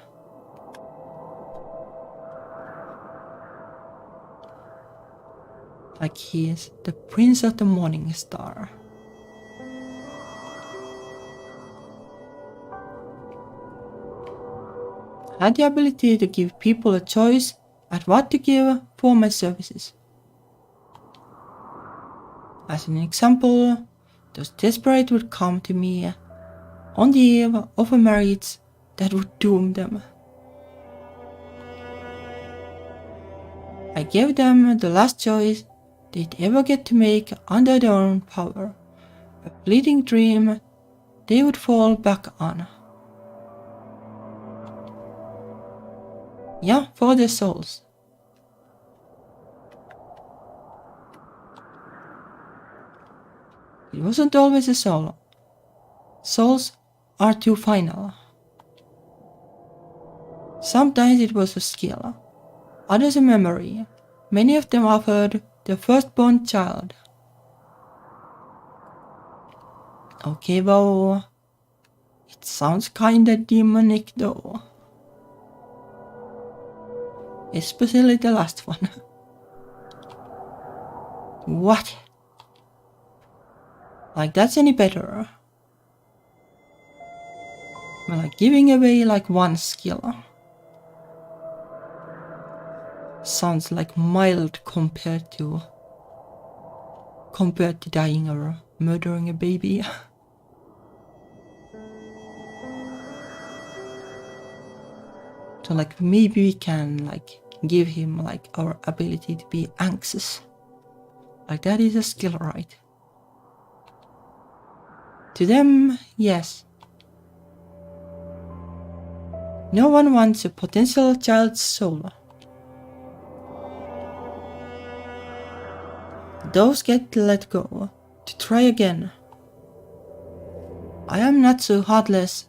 Like he is the prince of the morning star. I had the ability to give people a choice at what to give for my services. As an example, those desperate would come to me on the eve of a marriage that would doom them. I gave them the last choice they'd ever get to make under their own power, a fleeting dream they would fall back on. Yeah, for their souls. It wasn't always a soul. Souls are too final. Sometimes it was a skill, others a memory. Many of them offered their firstborn child. Okay, well, it sounds kinda demonic though. Especially the last one. What? Like that's any better? Well, like giving away one skill sounds mild compared to dying or murdering a baby. So maybe we can give him our ability to be anxious. That is a skill, right? To them, yes. No one wants a potential child's soul. Those get let go to try again. I am not so heartless.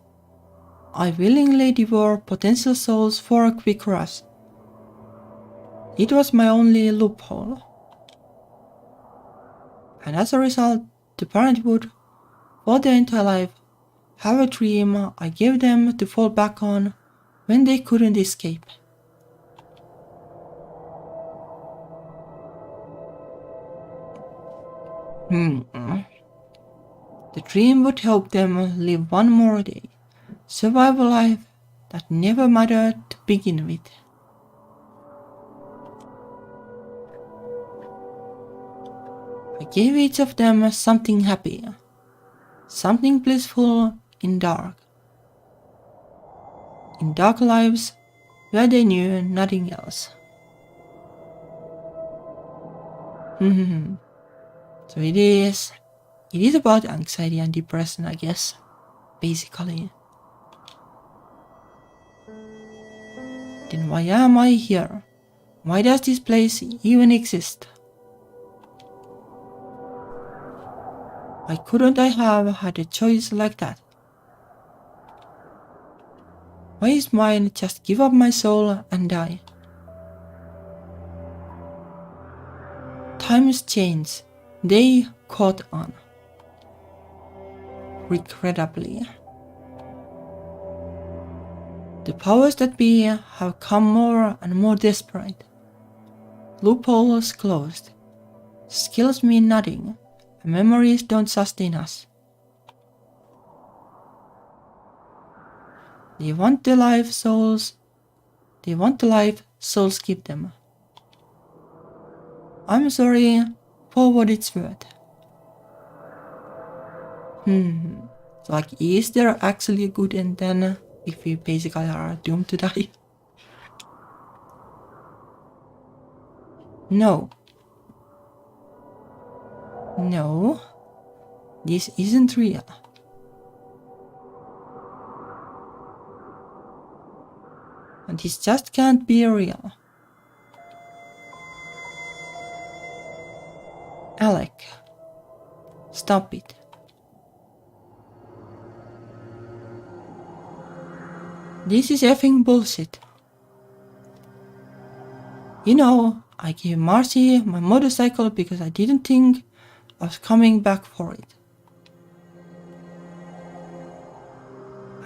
I willingly devour potential souls for a quick rush. It was my only loophole. And as a result, the parent would, for their entire life, have a dream I gave them to fall back on when they couldn't escape. The dream would help them live one more day, survive a life that never mattered to begin with. I gave each of them something happy, something blissful in dark lives where they knew nothing else. So it is about anxiety and depression, I guess, basically. Then why am I here? Why does this place even exist? Why couldn't I have had a choice like that? Why is mine just give up my soul and die? Times change. They caught on. Regrettably. The powers that be have come more and more desperate. Loopholes closed. Skills mean nothing, and memories don't sustain us. They want the life souls give them. I'm sorry for what it's worth. So like, is there actually a good end then if we basically are doomed to die? No. No. This isn't real. And this just can't be real. Alec, stop it. This is effing bullshit. You know, I gave Marcy my motorcycle because I didn't think I was coming back for it.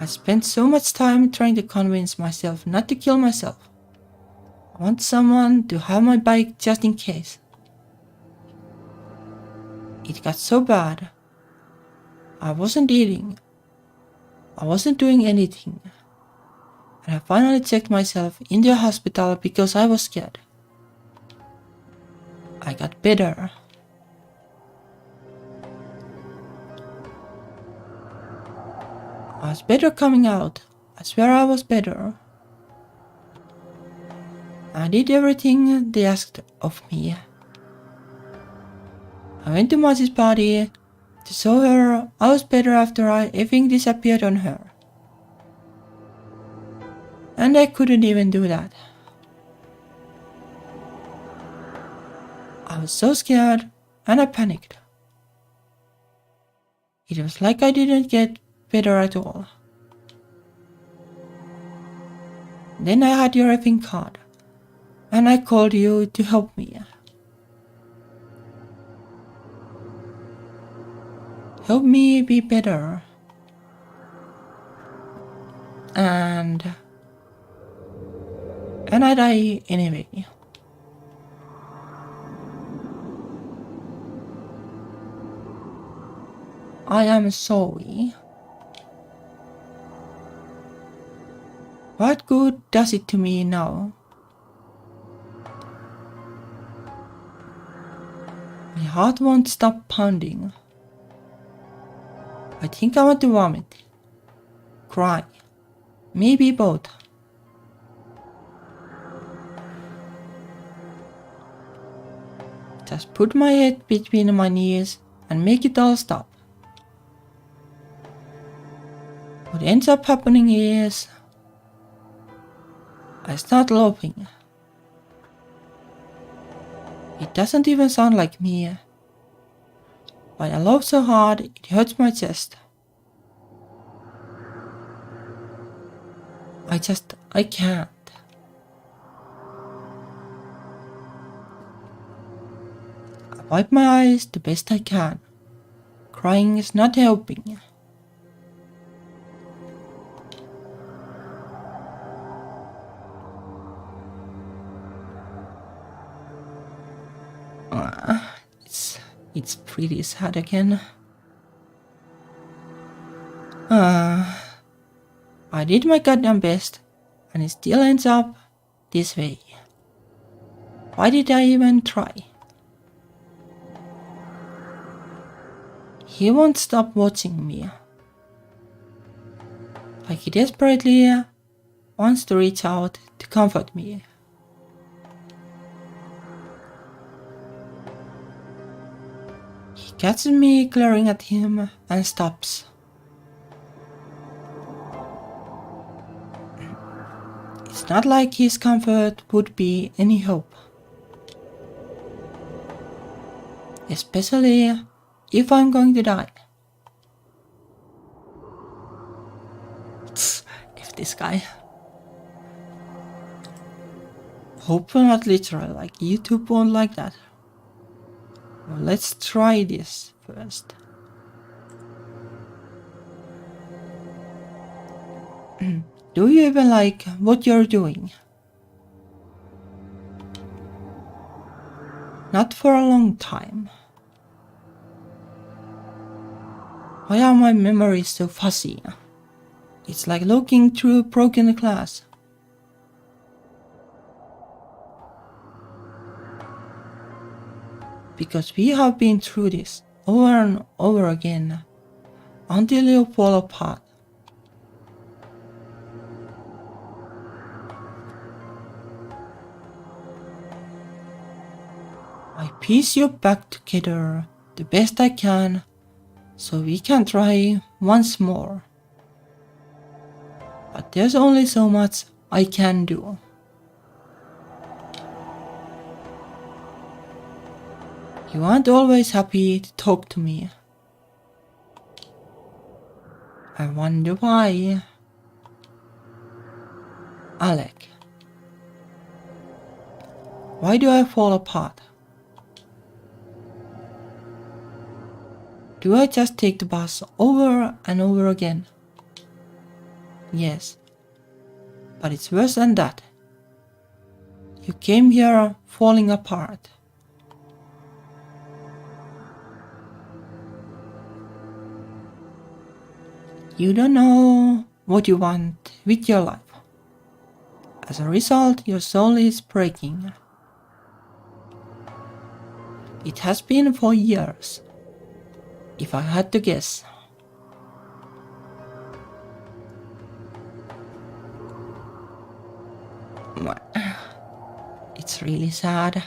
I spent so much time trying to convince myself not to kill myself. I want someone to have my bike just in case. It got so bad. I wasn't eating. I wasn't doing anything. And I finally checked myself in the hospital because I was scared. I got better. I was better coming out. I swear I was better. I did everything they asked of me. I went to Marcy's party to show her I was better after I effing disappeared on her. And I couldn't even do that. I was so scared and I panicked. It was like I didn't get better at all. Then I had your effing card and I called you to help me. Help me be better. And I die anyway. I am sorry. What good does it to me now? My heart won't stop pounding. I think I want to vomit. Cry. Maybe both. Just put my head between my knees and make it all stop. What ends up happening is I start laughing. It doesn't even sound like me. But I laugh so hard it hurts my chest. I can't. I wipe my eyes the best I can. Crying is not helping. It's pretty sad again. I did my goddamn best, and it still ends up this way. Why did I even try? He won't stop watching me. Like he desperately wants to reach out to comfort me. He catches me glaring at him and stops. It's not like his comfort would be any hope. Especially if I'm going to die. If this guy. Hope not literal, like YouTube won't like that. Well, let's try this first. Do you even like what you're doing? Not for a long time. Why are my memories so fuzzy? It's like looking through broken glass. Because we have been through this over and over again until you fall apart. I piece you back together the best I can so we can try once more. But there's only so much I can do. You aren't always happy to talk to me. I wonder why. Alec. Why do I fall apart? Do I just take the bus over and over again? Yes. But it's worse than that. You came here falling apart. You don't know what you want with your life. As a result, your soul is breaking. It has been for years, if I had to guess. It's really sad.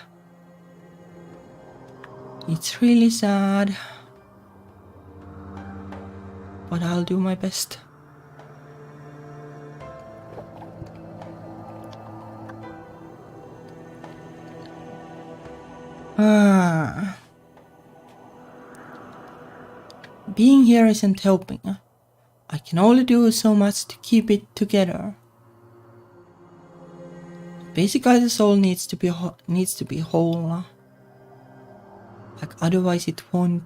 It's really sad. But I'll do my best. Being here isn't helping. I can only do so much to keep it together. Basically, the soul needs to be whole. Like otherwise, it won't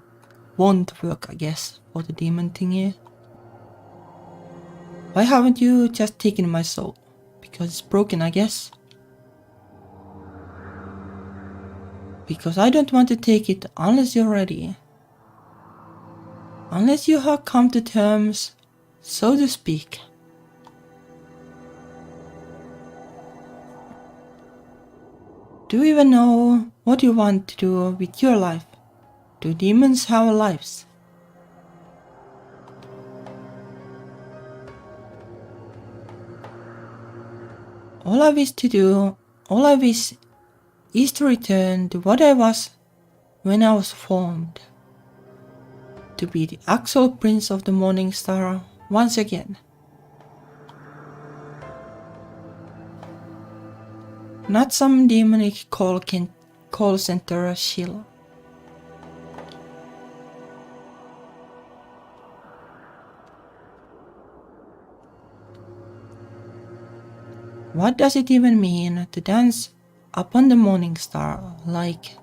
work, I guess, for the demon thingy. Why haven't you just taken my soul? Because it's broken, I guess. Because I don't want to take it unless you're ready. Unless you have come to terms, so to speak. Do you even know what you want to do with your life? Do demons have lives? All I wish is to return to what I was when I was formed. To be the actual prince of the morning star once again. Not some demonic call center shill. What does it even mean to dance upon the morning star? Like,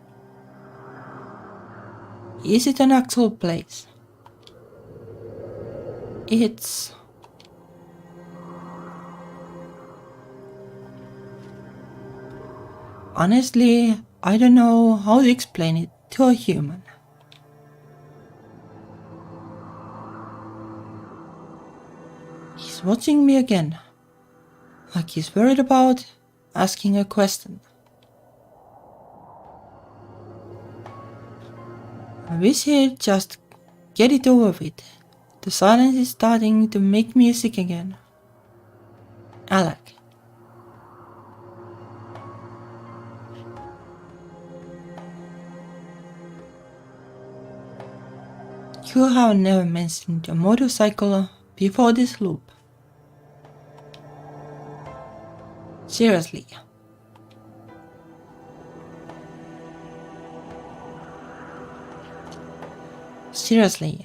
is it an actual place? It's... Honestly, I don't know how to explain it to a human. He's watching me again, like he's worried about asking a question. I wish he'd just Get it over with. The silence is starting to make me sick again. Alec. You have never mentioned a motorcycle before this loop. Seriously. Seriously.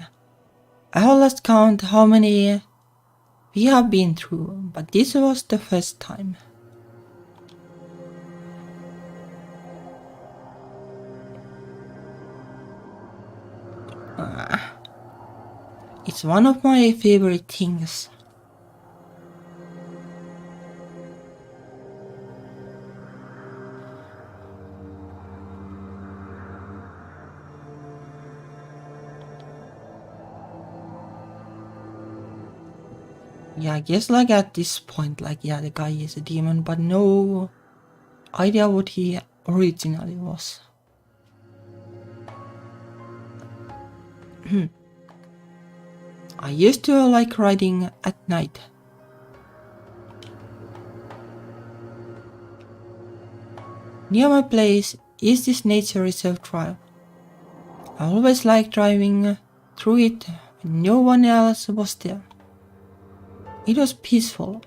I have lost count how many we have been through, but this was the first time. It's one of my favorite things. Yeah, I guess like at this point, like yeah, the guy is a demon, but no idea what he originally was. I used to like riding at night. Near my place is this nature reserve drive. I always liked driving through it when no one else was there. It was peaceful.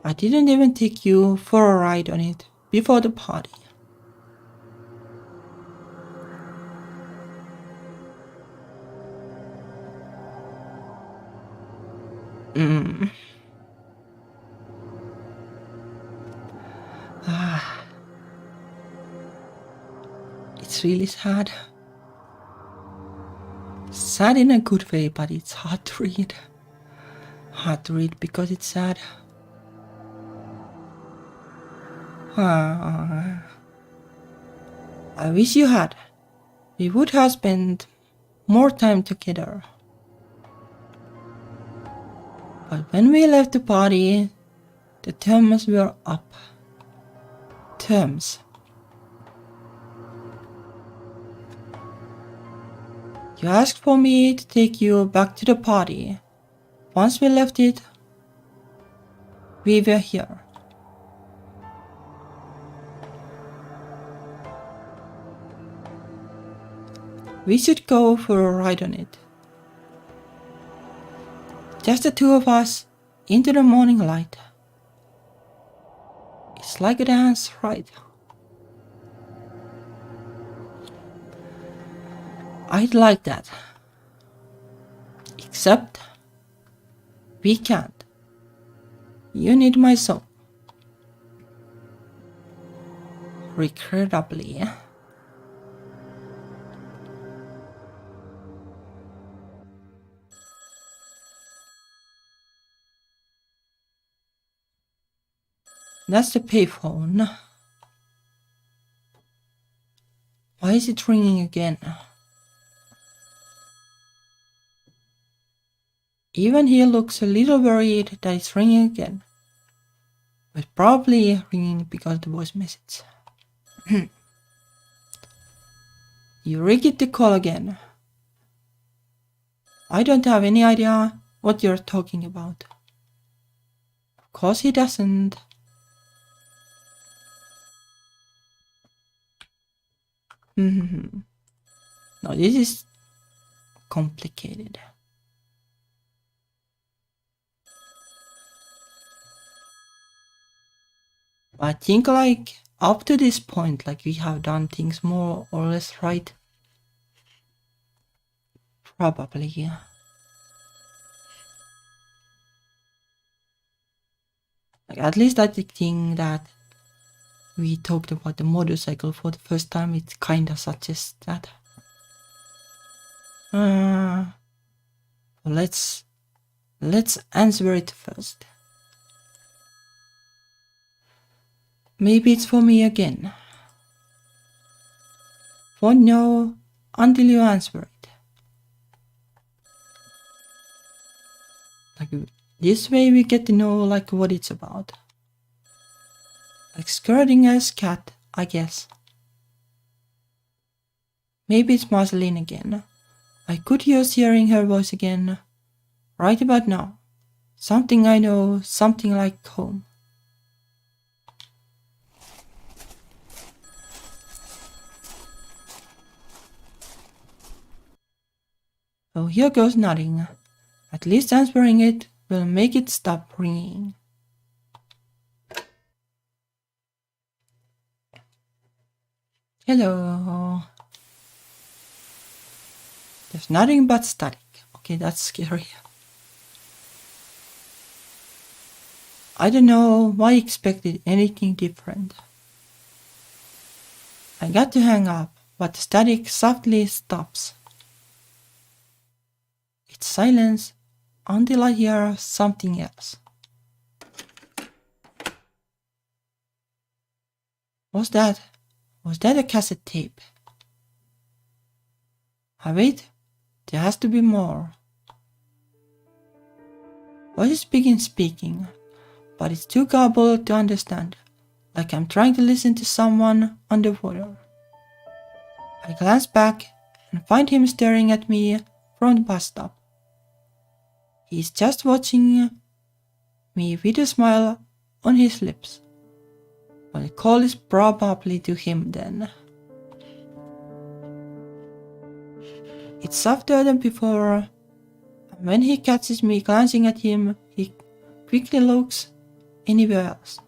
I didn't even take you for a ride on it before the party. It's really sad. Sad in a good way, but it's hard to read. Hard to read because it's sad. I wish you had. We would have spent more time together. But when we left the party, the terms were up. Terms. You asked for me to take you back to the party. Once we left it, we were here. We should go for a ride on it. Just the two of us into the morning light. It's like a dance, right? I'd like that. Except we can't. You need my soul. Regrettably. That's the payphone. Why is it ringing again? Even he looks a little worried that it's ringing again. But probably ringing because of the voice message. You rigged the call again. I don't have any idea what you're talking about. Of course he doesn't. No, this is complicated. I think like up to this point, like we have done things more or less right. Probably, yeah. Like at least I think that we talked about the motorcycle for the first time. It kinda suggests that. Let's answer it first. Maybe it's for me again. Won't know until you answer it. Like This way we get to know like what it's about. Like Schrödinger's cat, I guess. Maybe it's Marceline again. I could use hearing her voice again. Right about now. Something I know, something like home. Oh, here goes nothing. At least answering it will make it stop ringing. Hello. There's nothing but static. Okay, that's scary. I don't know why I expected anything different. I got to hang up, but the static softly stops. It's silence until I hear something else. Was that a cassette tape? Wait, there has to be more. Voices begin speaking, but it's too garbled to understand, like I'm trying to listen to someone underwater. I glance back and find him staring at me from the bus stop. He's just watching me with a smile on his lips. Well, the call is probably to him then. It's softer than before, and when he catches me glancing at him, he quickly looks anywhere else.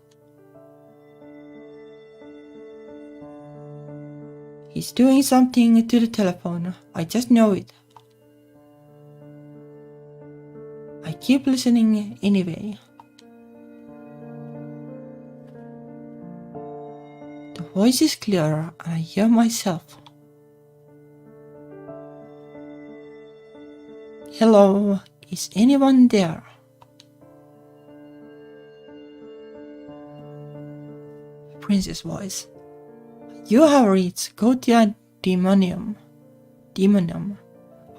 He's doing something to the telephone, I just know it. I keep listening anyway. The voice is clear and I hear myself. Hello, is anyone there? Princess voice. You have reached Gotia Demonium.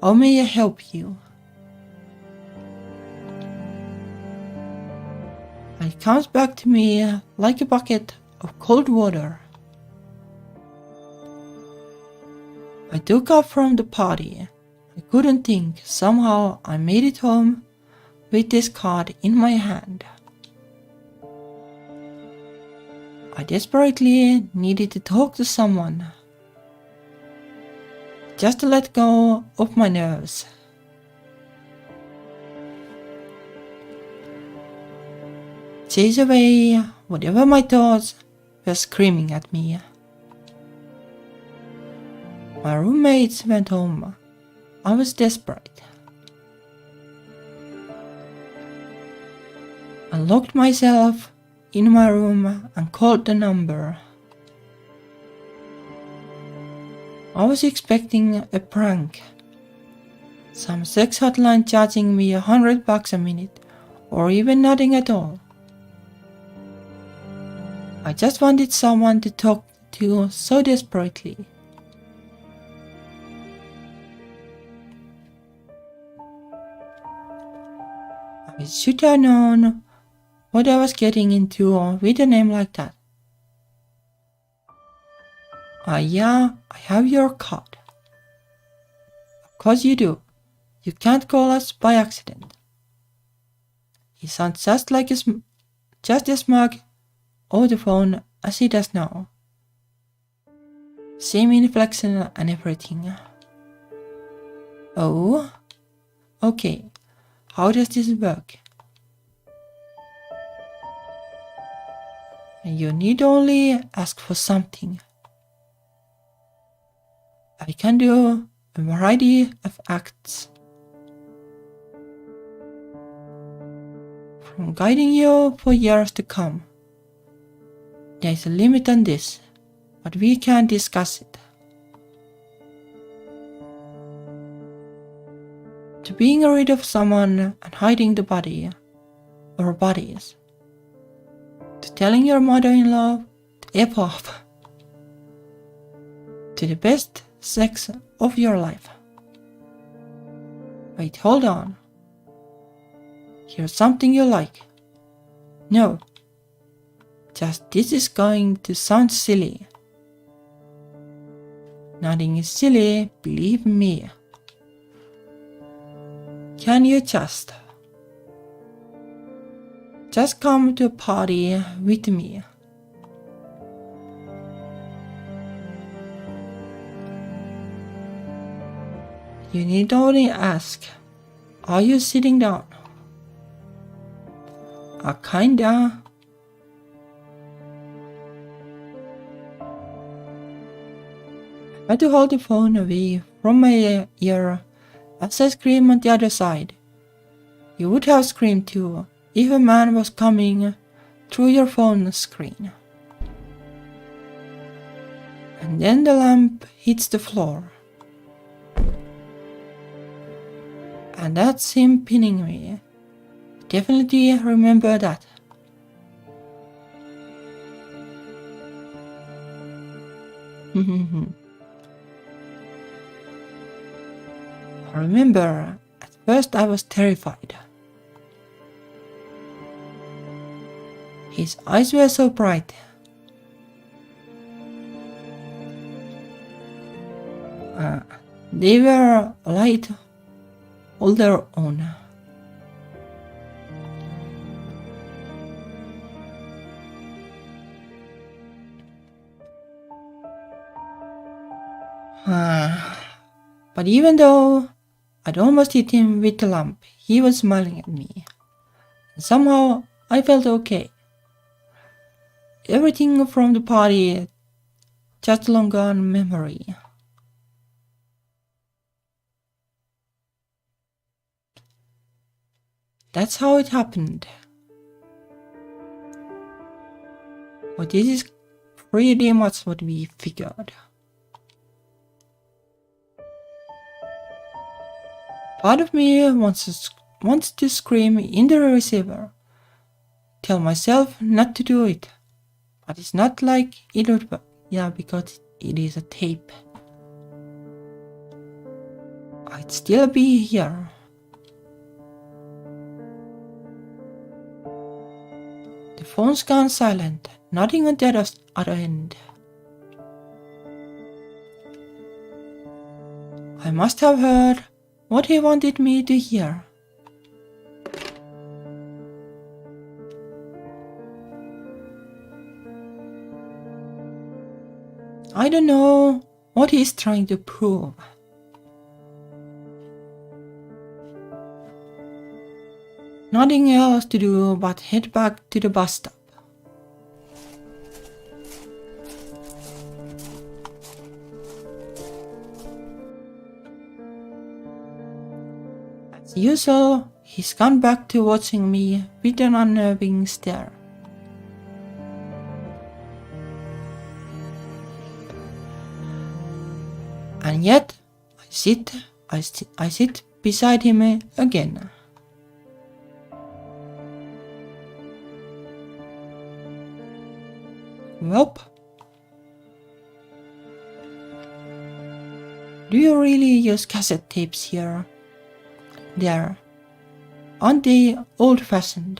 How may I help you? It comes back to me like a bucket of cold water. I took off from the party. I couldn't think. Somehow I made it home with this card in my hand. I desperately needed to talk to someone. Just to let go of my nerves. Chase away whatever my thoughts were screaming at me. My roommates went home. I was desperate. I locked myself in my room and called the number. I was expecting a prank. Some sex hotline charging me $100 a minute, or even nothing at all. I just wanted someone to talk to so desperately. I should have known what I was getting into with a name like that. Yeah, I have your card. Of course you do. You can't call us by accident. He sounds just as smug over the phone as he does now. Same inflection and everything. Oh? Okay. How does this work? You need only ask for something. I can do a variety of acts. From guiding you for years to come. There's a limit on this, but we can discuss it. To being rid of someone and hiding the body, or bodies. To telling your mother-in-law to F off. To the best sex of your life. Wait, hold on. Here's something you like. No. Just this is going to sound silly. Nothing is silly, believe me. Can you just come to a party with me? You need only ask, are you sitting down? Kinda. I had to hold the phone away from my ear as I screamed on the other side. You would have screamed too if a man was coming through your phone screen. And then the lamp hits the floor. And that's him pinning me. Definitely remember that. I remember, at first I was terrified. His eyes were so bright. They were light all their own. But even though I'd almost hit him with the lamp, he was smiling at me. And somehow I felt okay. Everything from the party, just a long gone memory. That's how it happened. But this is pretty much what we figured. Part of me wants to scream in the receiver, tell myself not to do it, but it's not like it would work, because it is a tape. I'd still be here. The phone's gone silent, nothing on the other end. I must have heard what he wanted me to hear. I don't know what he's trying to prove. Nothing else to do but head back to the bus stop. As usual, he's gone back to watching me with an unnerving stare. And yet, I sit beside him again. Welp. Do you really use cassette tapes here? There. Aren't they old-fashioned?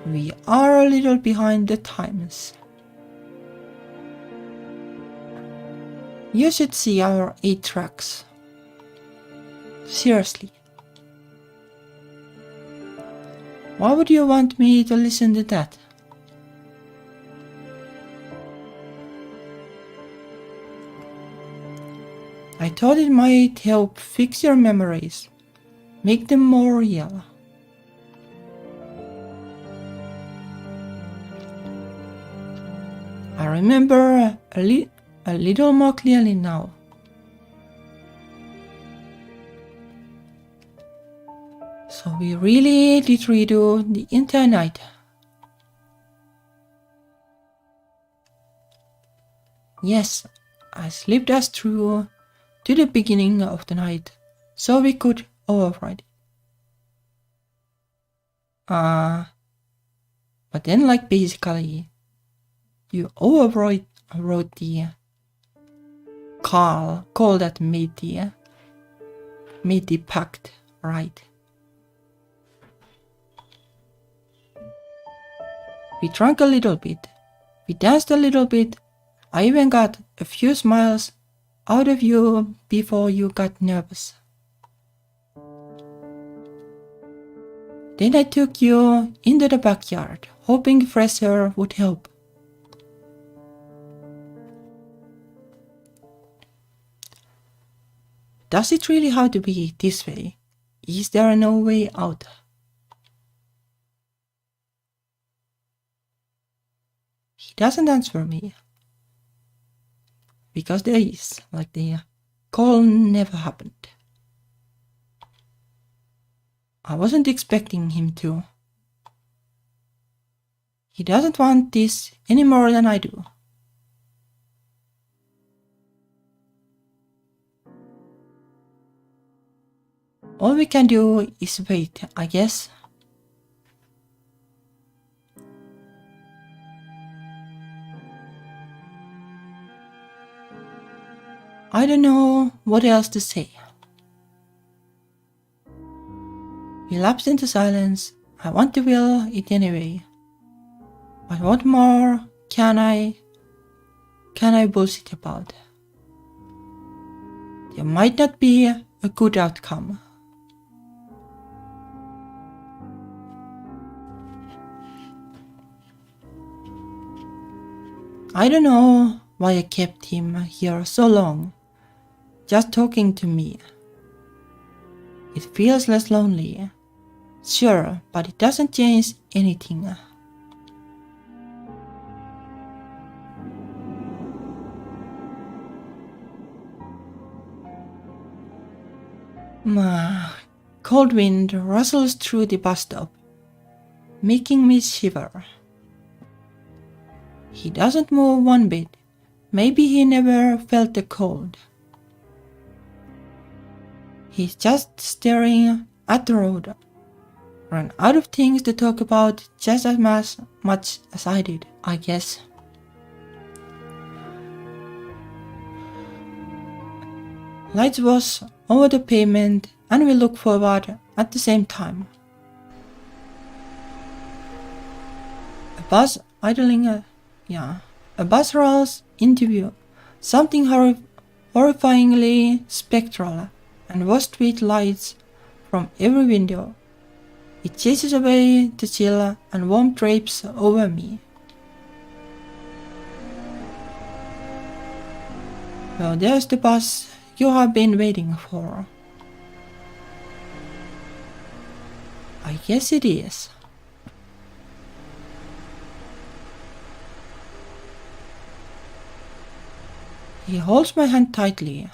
We are a little behind the times. You should see our 8 tracks. Seriously. Why would you want me to listen to that? I thought it might help fix your memories, make them more real. I remember a little more clearly now. So we really did redo the entire night. Yes, I slipped us through to the beginning of the night so we could override it. But then basically, you overrode the call that made the pact. right? We drank a little bit. We danced a little bit. I even got a few smiles out of you before you got nervous. Then I took you into the backyard, hoping fresh air would help. Does it really have to be this way? Is there no way out? He doesn't answer me. Because there is, like the call never happened. I wasn't expecting him to. He doesn't want this any more than I do. All we can do is wait, I guess. I don't know what else to say. We lapse into silence. I want to will it anyway. But what more can I bullshit about? There might not be a good outcome. I don't know why I kept him here so long, just talking to me. It feels less lonely. Sure, but it doesn't change anything. Cold wind rustles through the bus stop, making me shiver. He doesn't move one bit. Maybe he never felt the cold. He's just staring at the road. Ran out of things to talk about just as much as I did, I guess. Lights was over the pavement and we look forward at the same time. A bus idling, a bus rolls into view. Something horrifyingly spectral and was street lights from every window. It chases away the chill and warm drapes over me. Well, there's the bus you have been waiting for. I guess it is. He holds my hand tightly,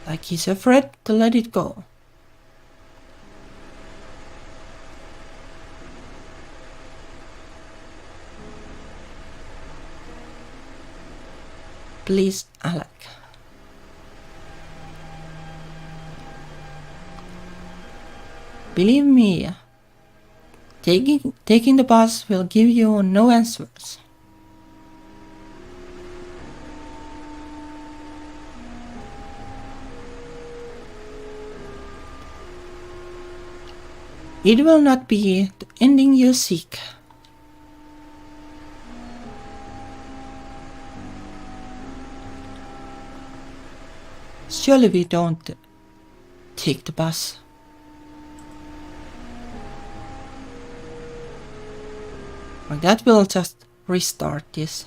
like he's afraid to let it go. Please, Alec. Believe me, taking the bus will give you no answers. It will not be the ending you seek. Surely we don't take the bus. Or that will just restart this.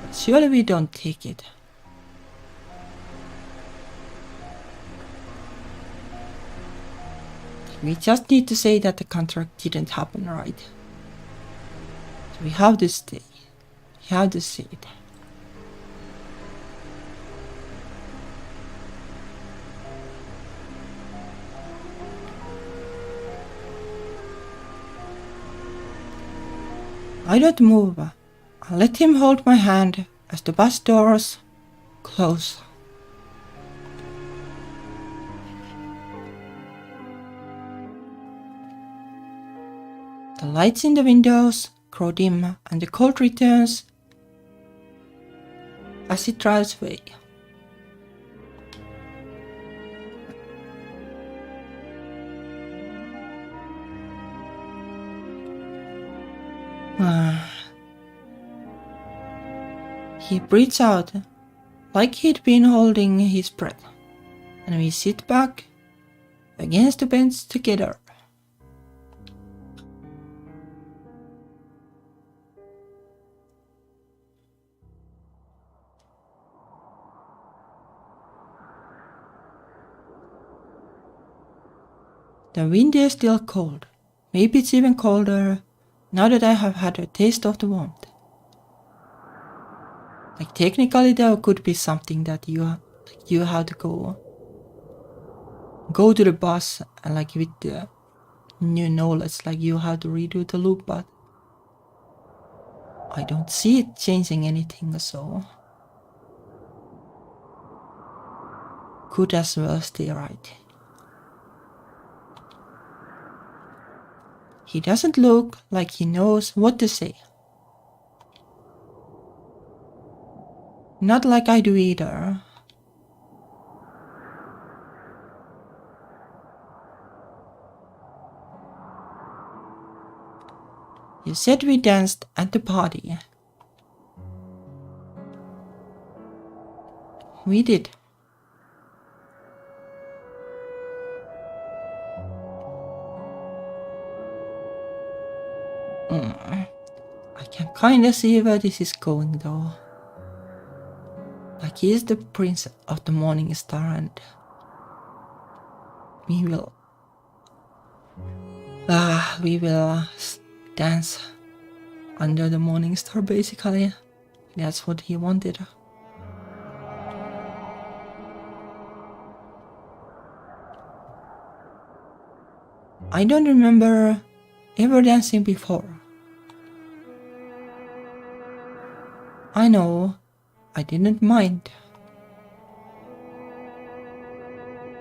But surely we don't take it. We just need to say that the contract didn't happen, right? So we have to stay. We have to say it. I don't move. I let him hold my hand as the bus doors close. The lights in the windows grow dim and the cold returns as it drives away. He breathes out like he'd been holding his breath, and we sit back against the bench together. The wind is still cold. Maybe it's even colder now that I have had a taste of the warmth. Like technically there could be something that you have to go to the bus and like with the new knowledge, like you have to redo the loop, but I don't see it changing anything, so could as well stay right. He doesn't look like he knows what to say. Not like I do either. You said we danced at the party. We did. I can kinda see where this is going though. Like he is the prince of the morning star and we will dance under the morning star basically. That's what he wanted. I don't remember ever dancing before. I know, I didn't mind.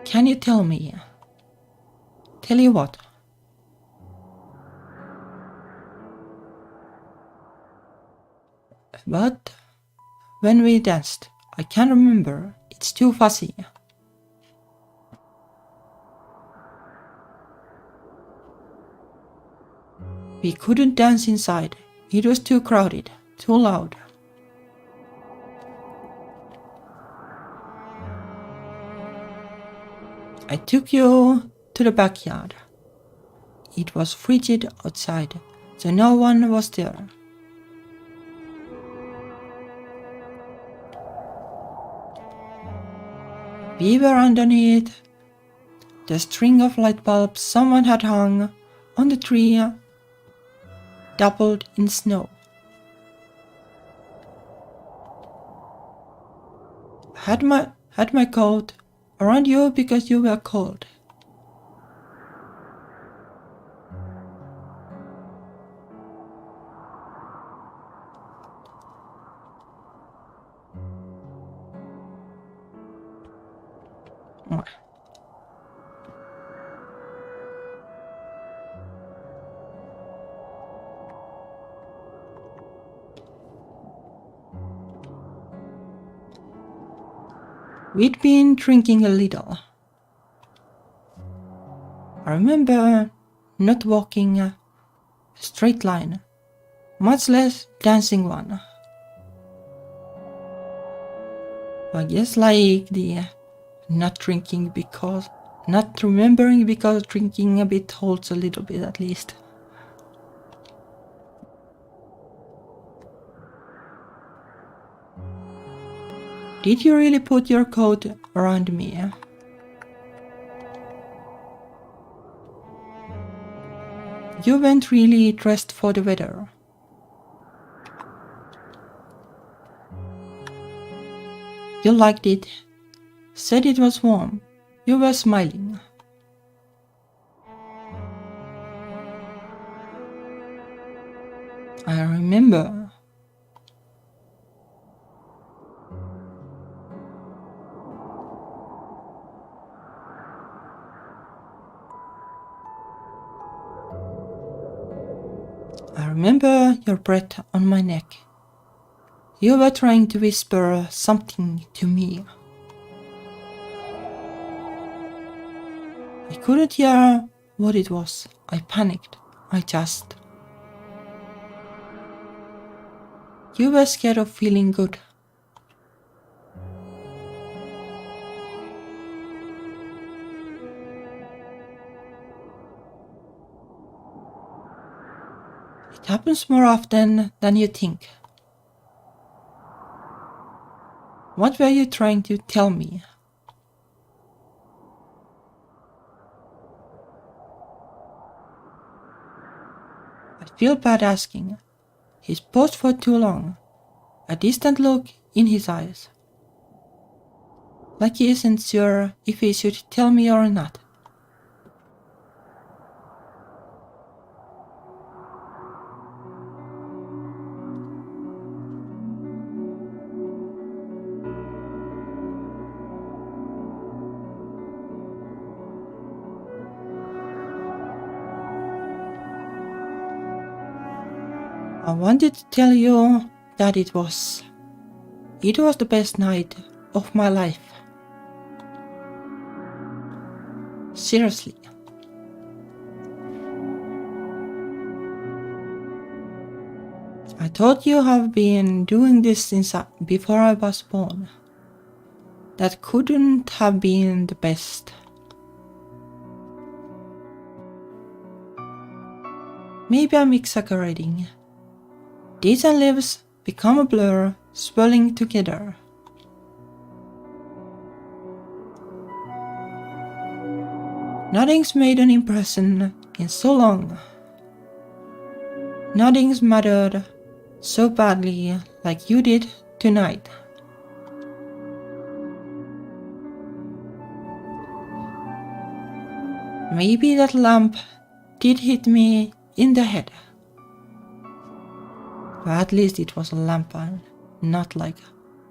Can you tell me? Tell you what? But when we danced, I can't remember. It's too fuzzy. We couldn't dance inside. It was too crowded, too loud. I took you to the backyard. It was frigid outside, so no one was there. We were underneath the string of light bulbs someone had hung on the tree, doubled in snow. Had my coat around you because you were cold. We'd been drinking a little. I remember not walking a straight line, much less dancing one. I guess like the not remembering because drinking a bit holds a little bit at least. Did you really put your coat around me? You weren't really dressed for the weather. You liked it, said it was warm. You were smiling. I remember. I remember your breath on my neck. You were trying to whisper something to me. I couldn't hear what it was. I panicked. You were scared of feeling good. It happens more often than you think. What were you trying to tell me? I feel bad asking. He's paused for too long. A distant look in his eyes. Like he isn't sure if he should tell me or not. I wanted to tell you that it was the best night of my life. Seriously. I thought you have been doing this since before I was born. That couldn't have been the best. Maybe I'm exaggerating. Days and lives become a blur, swirling together. Nothing's made an impression in so long. Nothing's mattered so badly like you did tonight. Maybe that lamp did hit me in the head. But at least it was a lamp and not like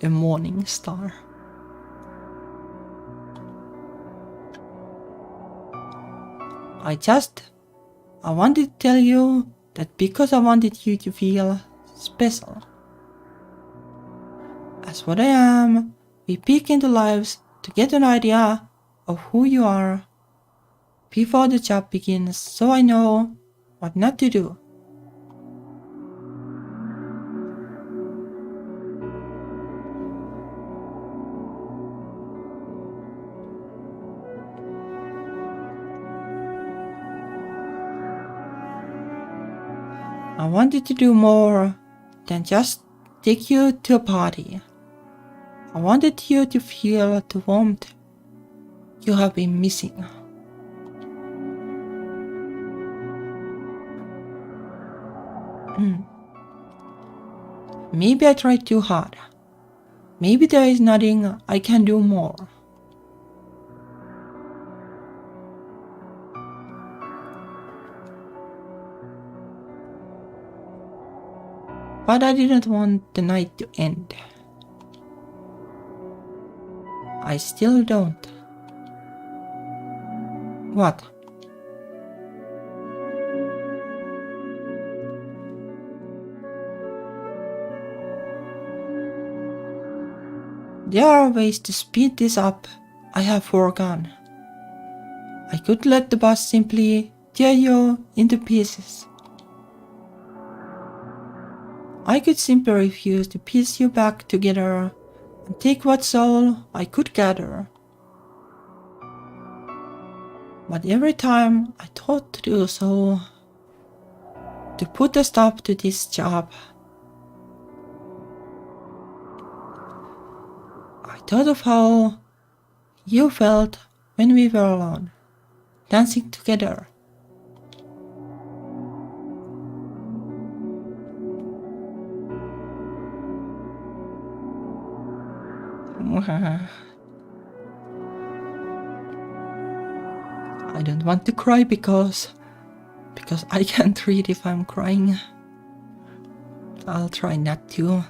a morning star. I wanted to tell you that because I wanted you to feel special. As what I am, we peek into lives to get an idea of who you are before the job begins, so I know what not to do. I wanted to do more than just take you to a party. I wanted you to feel the warmth you have been missing. Maybe I tried too hard. Maybe there is nothing I can do more. But I didn't want the night to end. I still don't. What? There are ways to speed this up I have forgone. I could let the bus simply tear you into pieces. I could simply refuse to piece you back together and take what soul I could gather. But every time I thought to do so, to put a stop to this job, I thought of how you felt when we were alone, dancing together. I don't want to cry because I can't read if I'm crying. I'll try not to.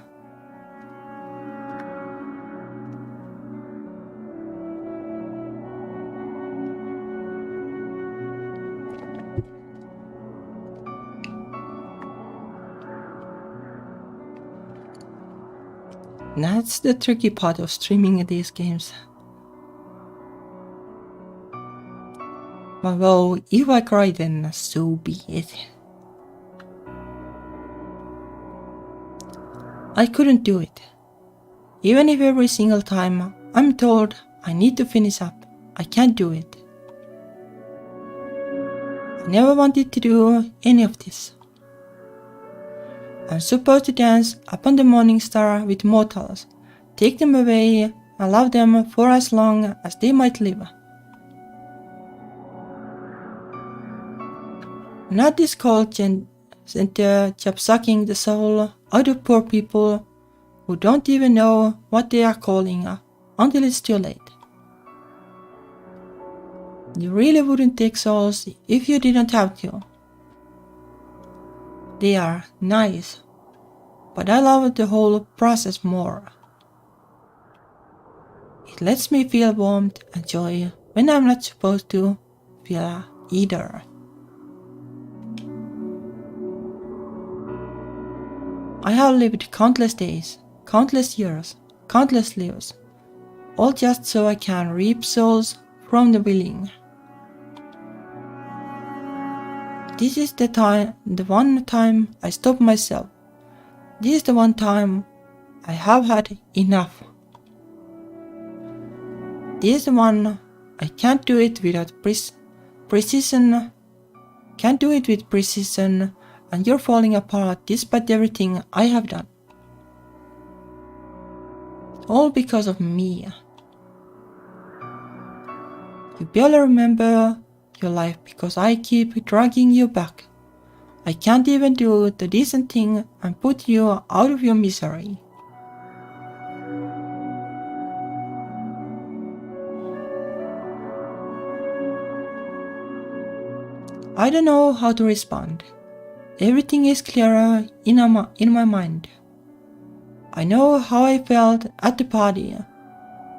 That's the tricky part of streaming these games. But well, if I cry then so be it. I couldn't do it. Even if every single time I'm told I need to finish up, I can't do it. I never wanted to do any of this. I'm supposed to dance upon the morning star with mortals, take them away and love them for as long as they might live. Not this cold center job sucking the soul out of poor people who don't even know what they are calling until it's too late. You really wouldn't take souls if you didn't have to. They are nice, but I love the whole process more. It lets me feel warmth and joy when I'm not supposed to feel either. I have lived countless days, countless years, countless lives, all just so I can reap souls from the willing. This is the one time I stop myself. This is the one time I have had enough. This is the one I can't do it without precision. Can't do it with precision, and you're falling apart despite everything I have done. All because of me. You barely remember your life because I keep dragging you back. I can't even do the decent thing and put you out of your misery. I don't know how to respond. Everything is clearer in my mind. I know how I felt at the party,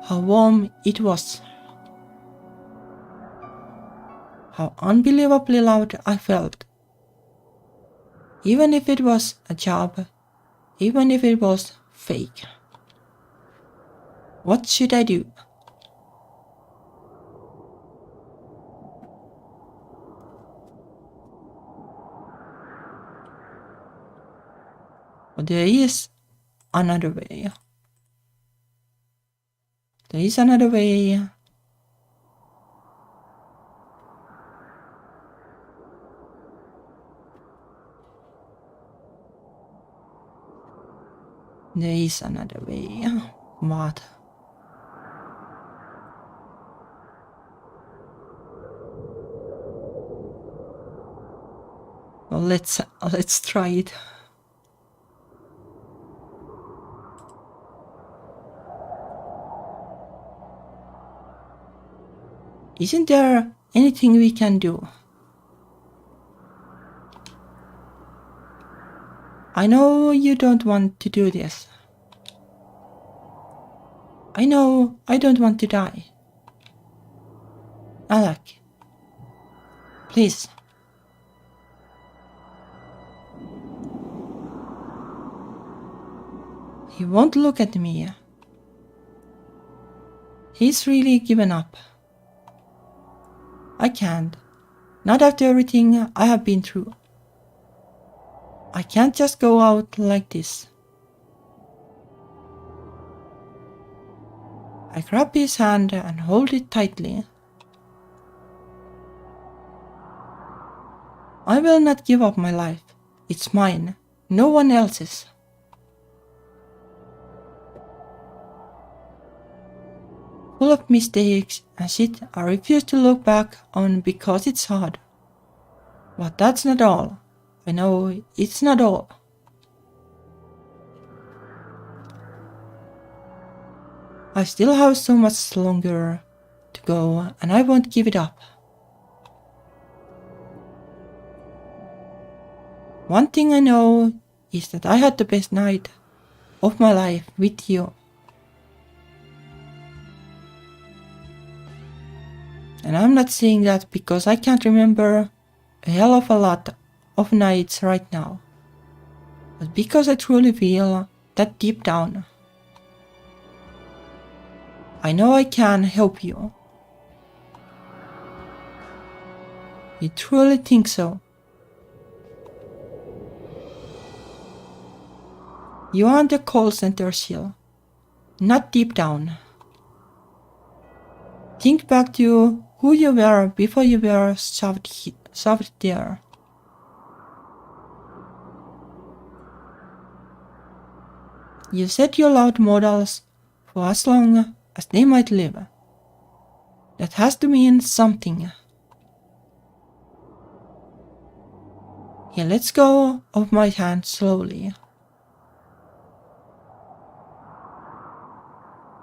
how warm it was, how unbelievably loud I felt. Even if it was a job, even if it was fake. What should I do? But there is another way. There is another way. There is another way. What? Well, let's try it. Isn't there anything we can do? I know you don't want to do this. I know I don't want to die. Alec, please. He won't look at me. He's really given up. I can't. Not after everything I have been through. I can't just go out like this. I grab his hand and hold it tightly. I will not give up my life. It's mine, no one else's. Full of mistakes and shit I refuse to look back on because it's hard. But that's not all. I know it's not all. I still have so much longer to go and I won't give it up. One thing I know is that I had the best night of my life with you. And I'm not saying that because I can't remember a hell of a lot of nights right now, but because I truly feel that deep down. I know I can help you. You truly think so? You are on the call center still, not deep down. Think back to who you were before you were shoved there. You said you loved models for as long as they might live. That has to mean something. He lets go of my hand slowly.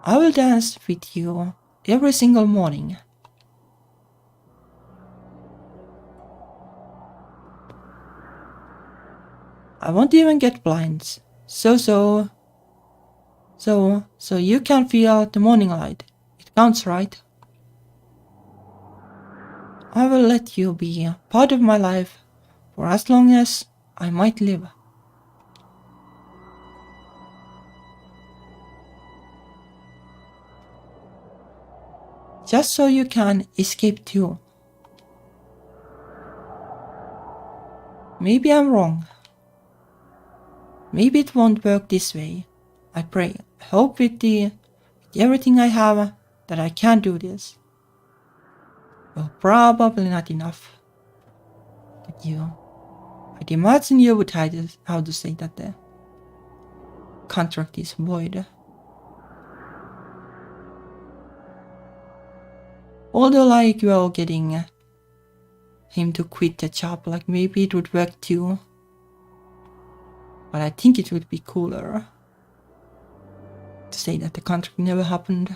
I will dance with you every single morning. I won't even get blinds, so you can feel the morning light. It counts, right? I will let you be part of my life for as long as I might live. Just so you can escape too. Maybe I'm wrong. Maybe it won't work this way. I pray, I hope with everything I have that I can do this. Well, probably not enough. But I'd imagine you would hide how to say that the contract is void. Although like you're getting him to quit the job, like maybe it would work too. But I think it would be cooler to say that the contract never happened.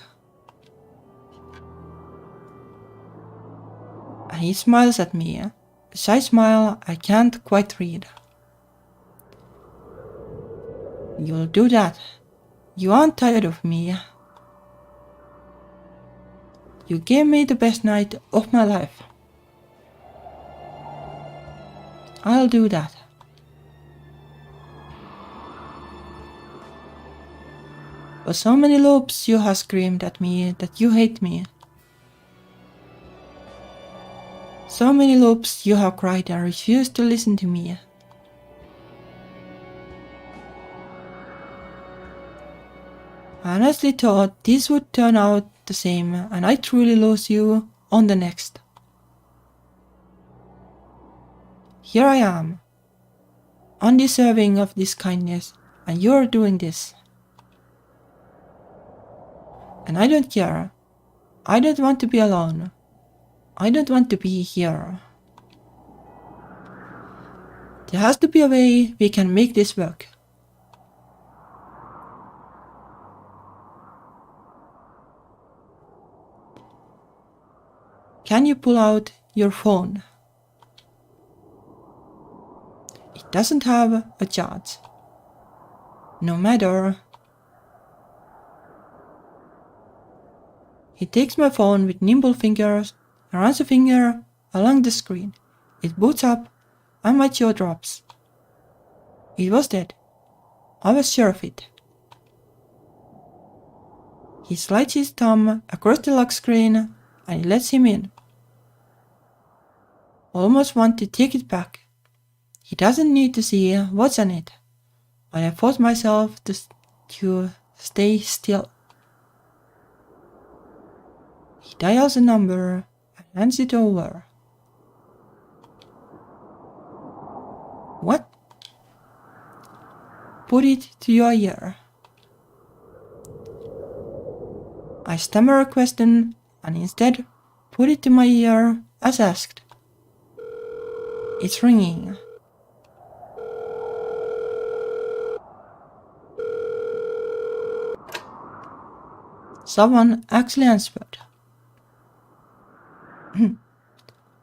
And he smiles at me. A shy smile I can't quite read. You'll do that. You aren't tired of me. You gave me the best night of my life. I'll do that. For so many loops you have screamed at me that you hate me. So many loops you have cried and refused to listen to me. I honestly thought this would turn out the same and I truly lose you on the next. Here I am, undeserving of this kindness, and you're doing this. And I don't care. I don't want to be alone. I don't want to be here. There has to be a way we can make this work. Can you pull out your phone? It doesn't have a charge. No matter. He takes my phone with nimble fingers and runs a finger along the screen. It boots up and my jaw drops. It was dead. I was sure of it. He slides his thumb across the lock screen and it lets him in. Almost want to take it back. He doesn't need to see what's on it, but I force myself to stay still. He dials a number and hands it over. What? Put it to your ear. I stammer a question and instead put it to my ear as asked. It's ringing. Someone actually answered.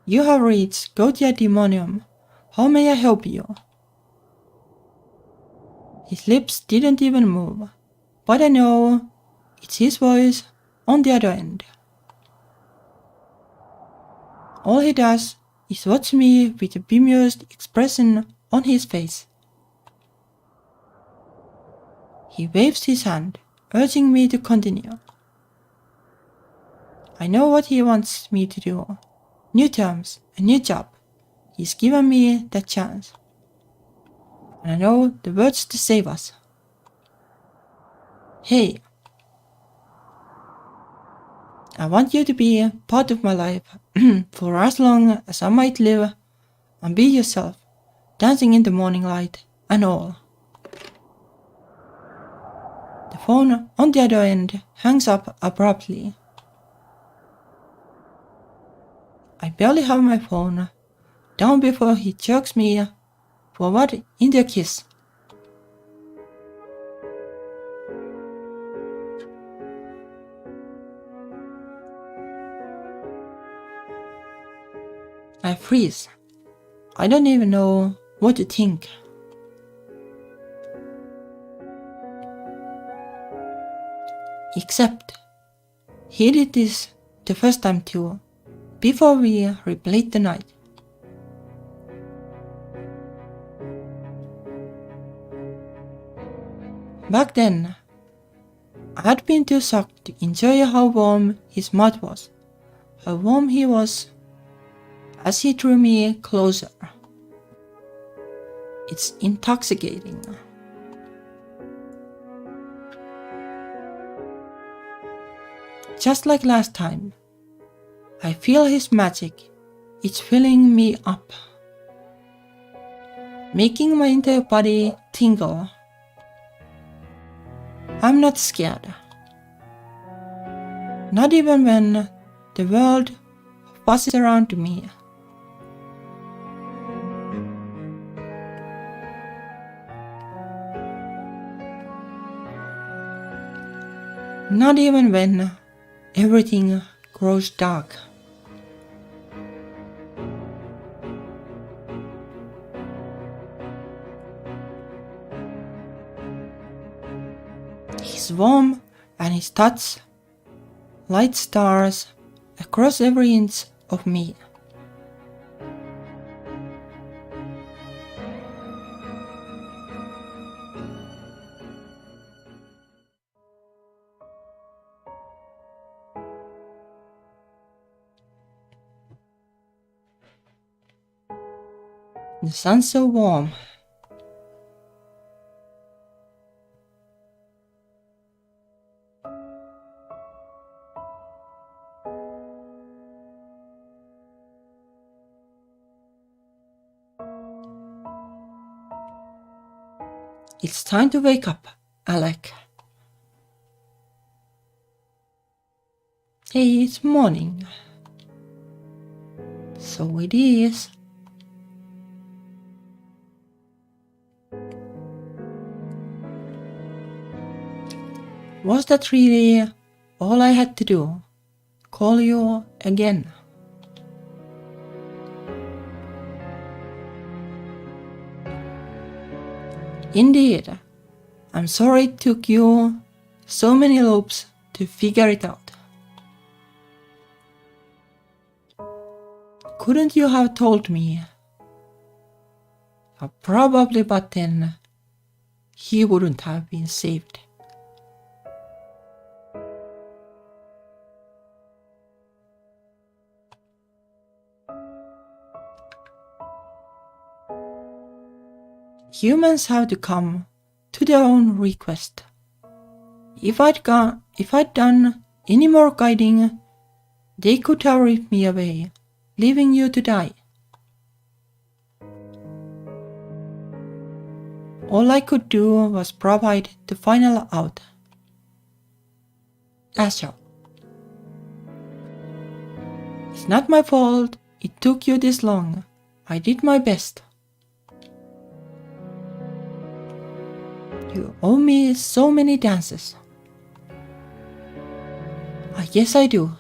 You have reached Gotia Demonium. How may I help you? His lips didn't even move, but I know it's his voice on the other end. All he does is watch me with a bemused expression on his face. He waves his hand, urging me to continue. I know what he wants me to do. New terms, a new job. He's given me that chance. And I know the words to save us. Hey, I want you to be part of my life for as long as I might live, and be yourself, dancing in the morning light and all. The phone on the other end hangs up abruptly. I barely have my phone down before he jerks me forward into a kiss. I freeze. I don't even know what to think. Except, he did this the first time too, before we replayed the night. Back then, I had been too shocked to enjoy how warm his mouth was, how warm he was as he drew me closer. It's intoxicating. Just like last time, I feel his magic. It's filling me up, making my entire body tingle. I'm not scared. Not even when the world passes around me. Not even when everything grows dark. He's warm and his touch lights stars across every inch of me. The sun's so warm. It's time to wake up, Alec. Hey, it's morning. So it is. Was that really all I had to do? Call you again? Indeed, I'm sorry it took you so many loops to figure it out. Couldn't you have told me? Probably, but then he wouldn't have been saved. Humans have to come to their own request. If I'd done any more guiding, they could have ripped me away, leaving you to die. All I could do was provide the final out. Asha. It's not my fault it took you this long. I did my best. You owe me so many dances. I guess I do.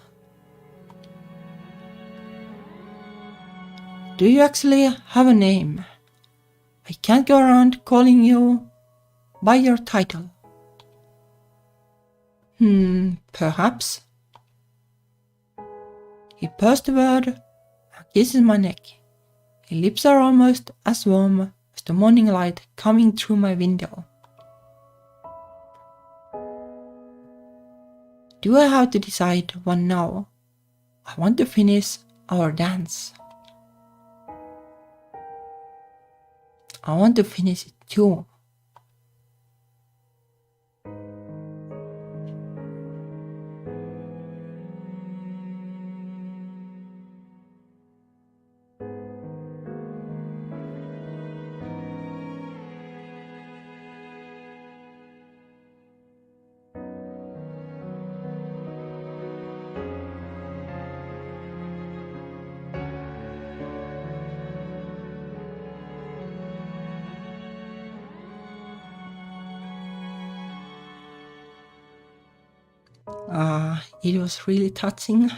Do you actually have a name? I can't go around calling you by your title. Perhaps. He pursed the word and kisses my neck. His lips are almost as warm as the morning light coming through my window. Do I have to decide one now, I want to finish our dance. I want to finish it too. It was really touching.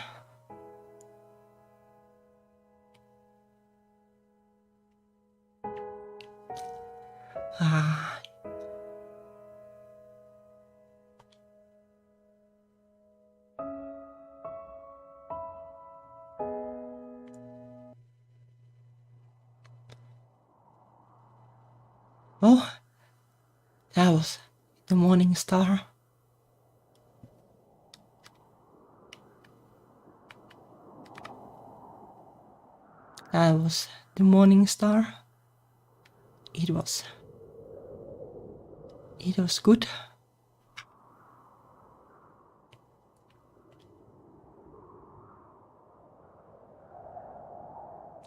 Oh, that was the morning star. That was the morning star. It was good.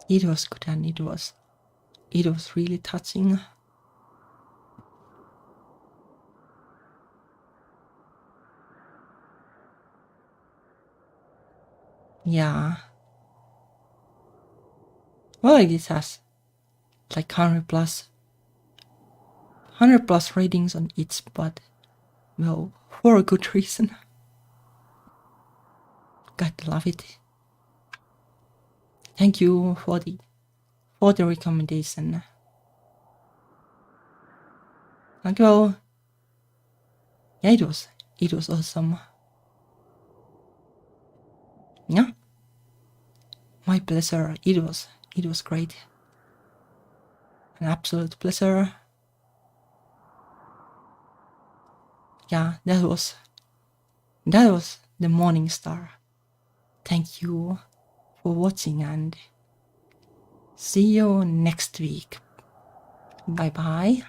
It was good, and it was really touching. Yeah. Well, it has like 100 plus ratings on each, but well, for a good reason. Gotta love it. Thank you for the recommendation. Like, well, yeah, it was awesome. Yeah, my pleasure. It was great. An absolute pleasure. Yeah, that was the morning star. Thank you for watching, and see you next week. Bye bye.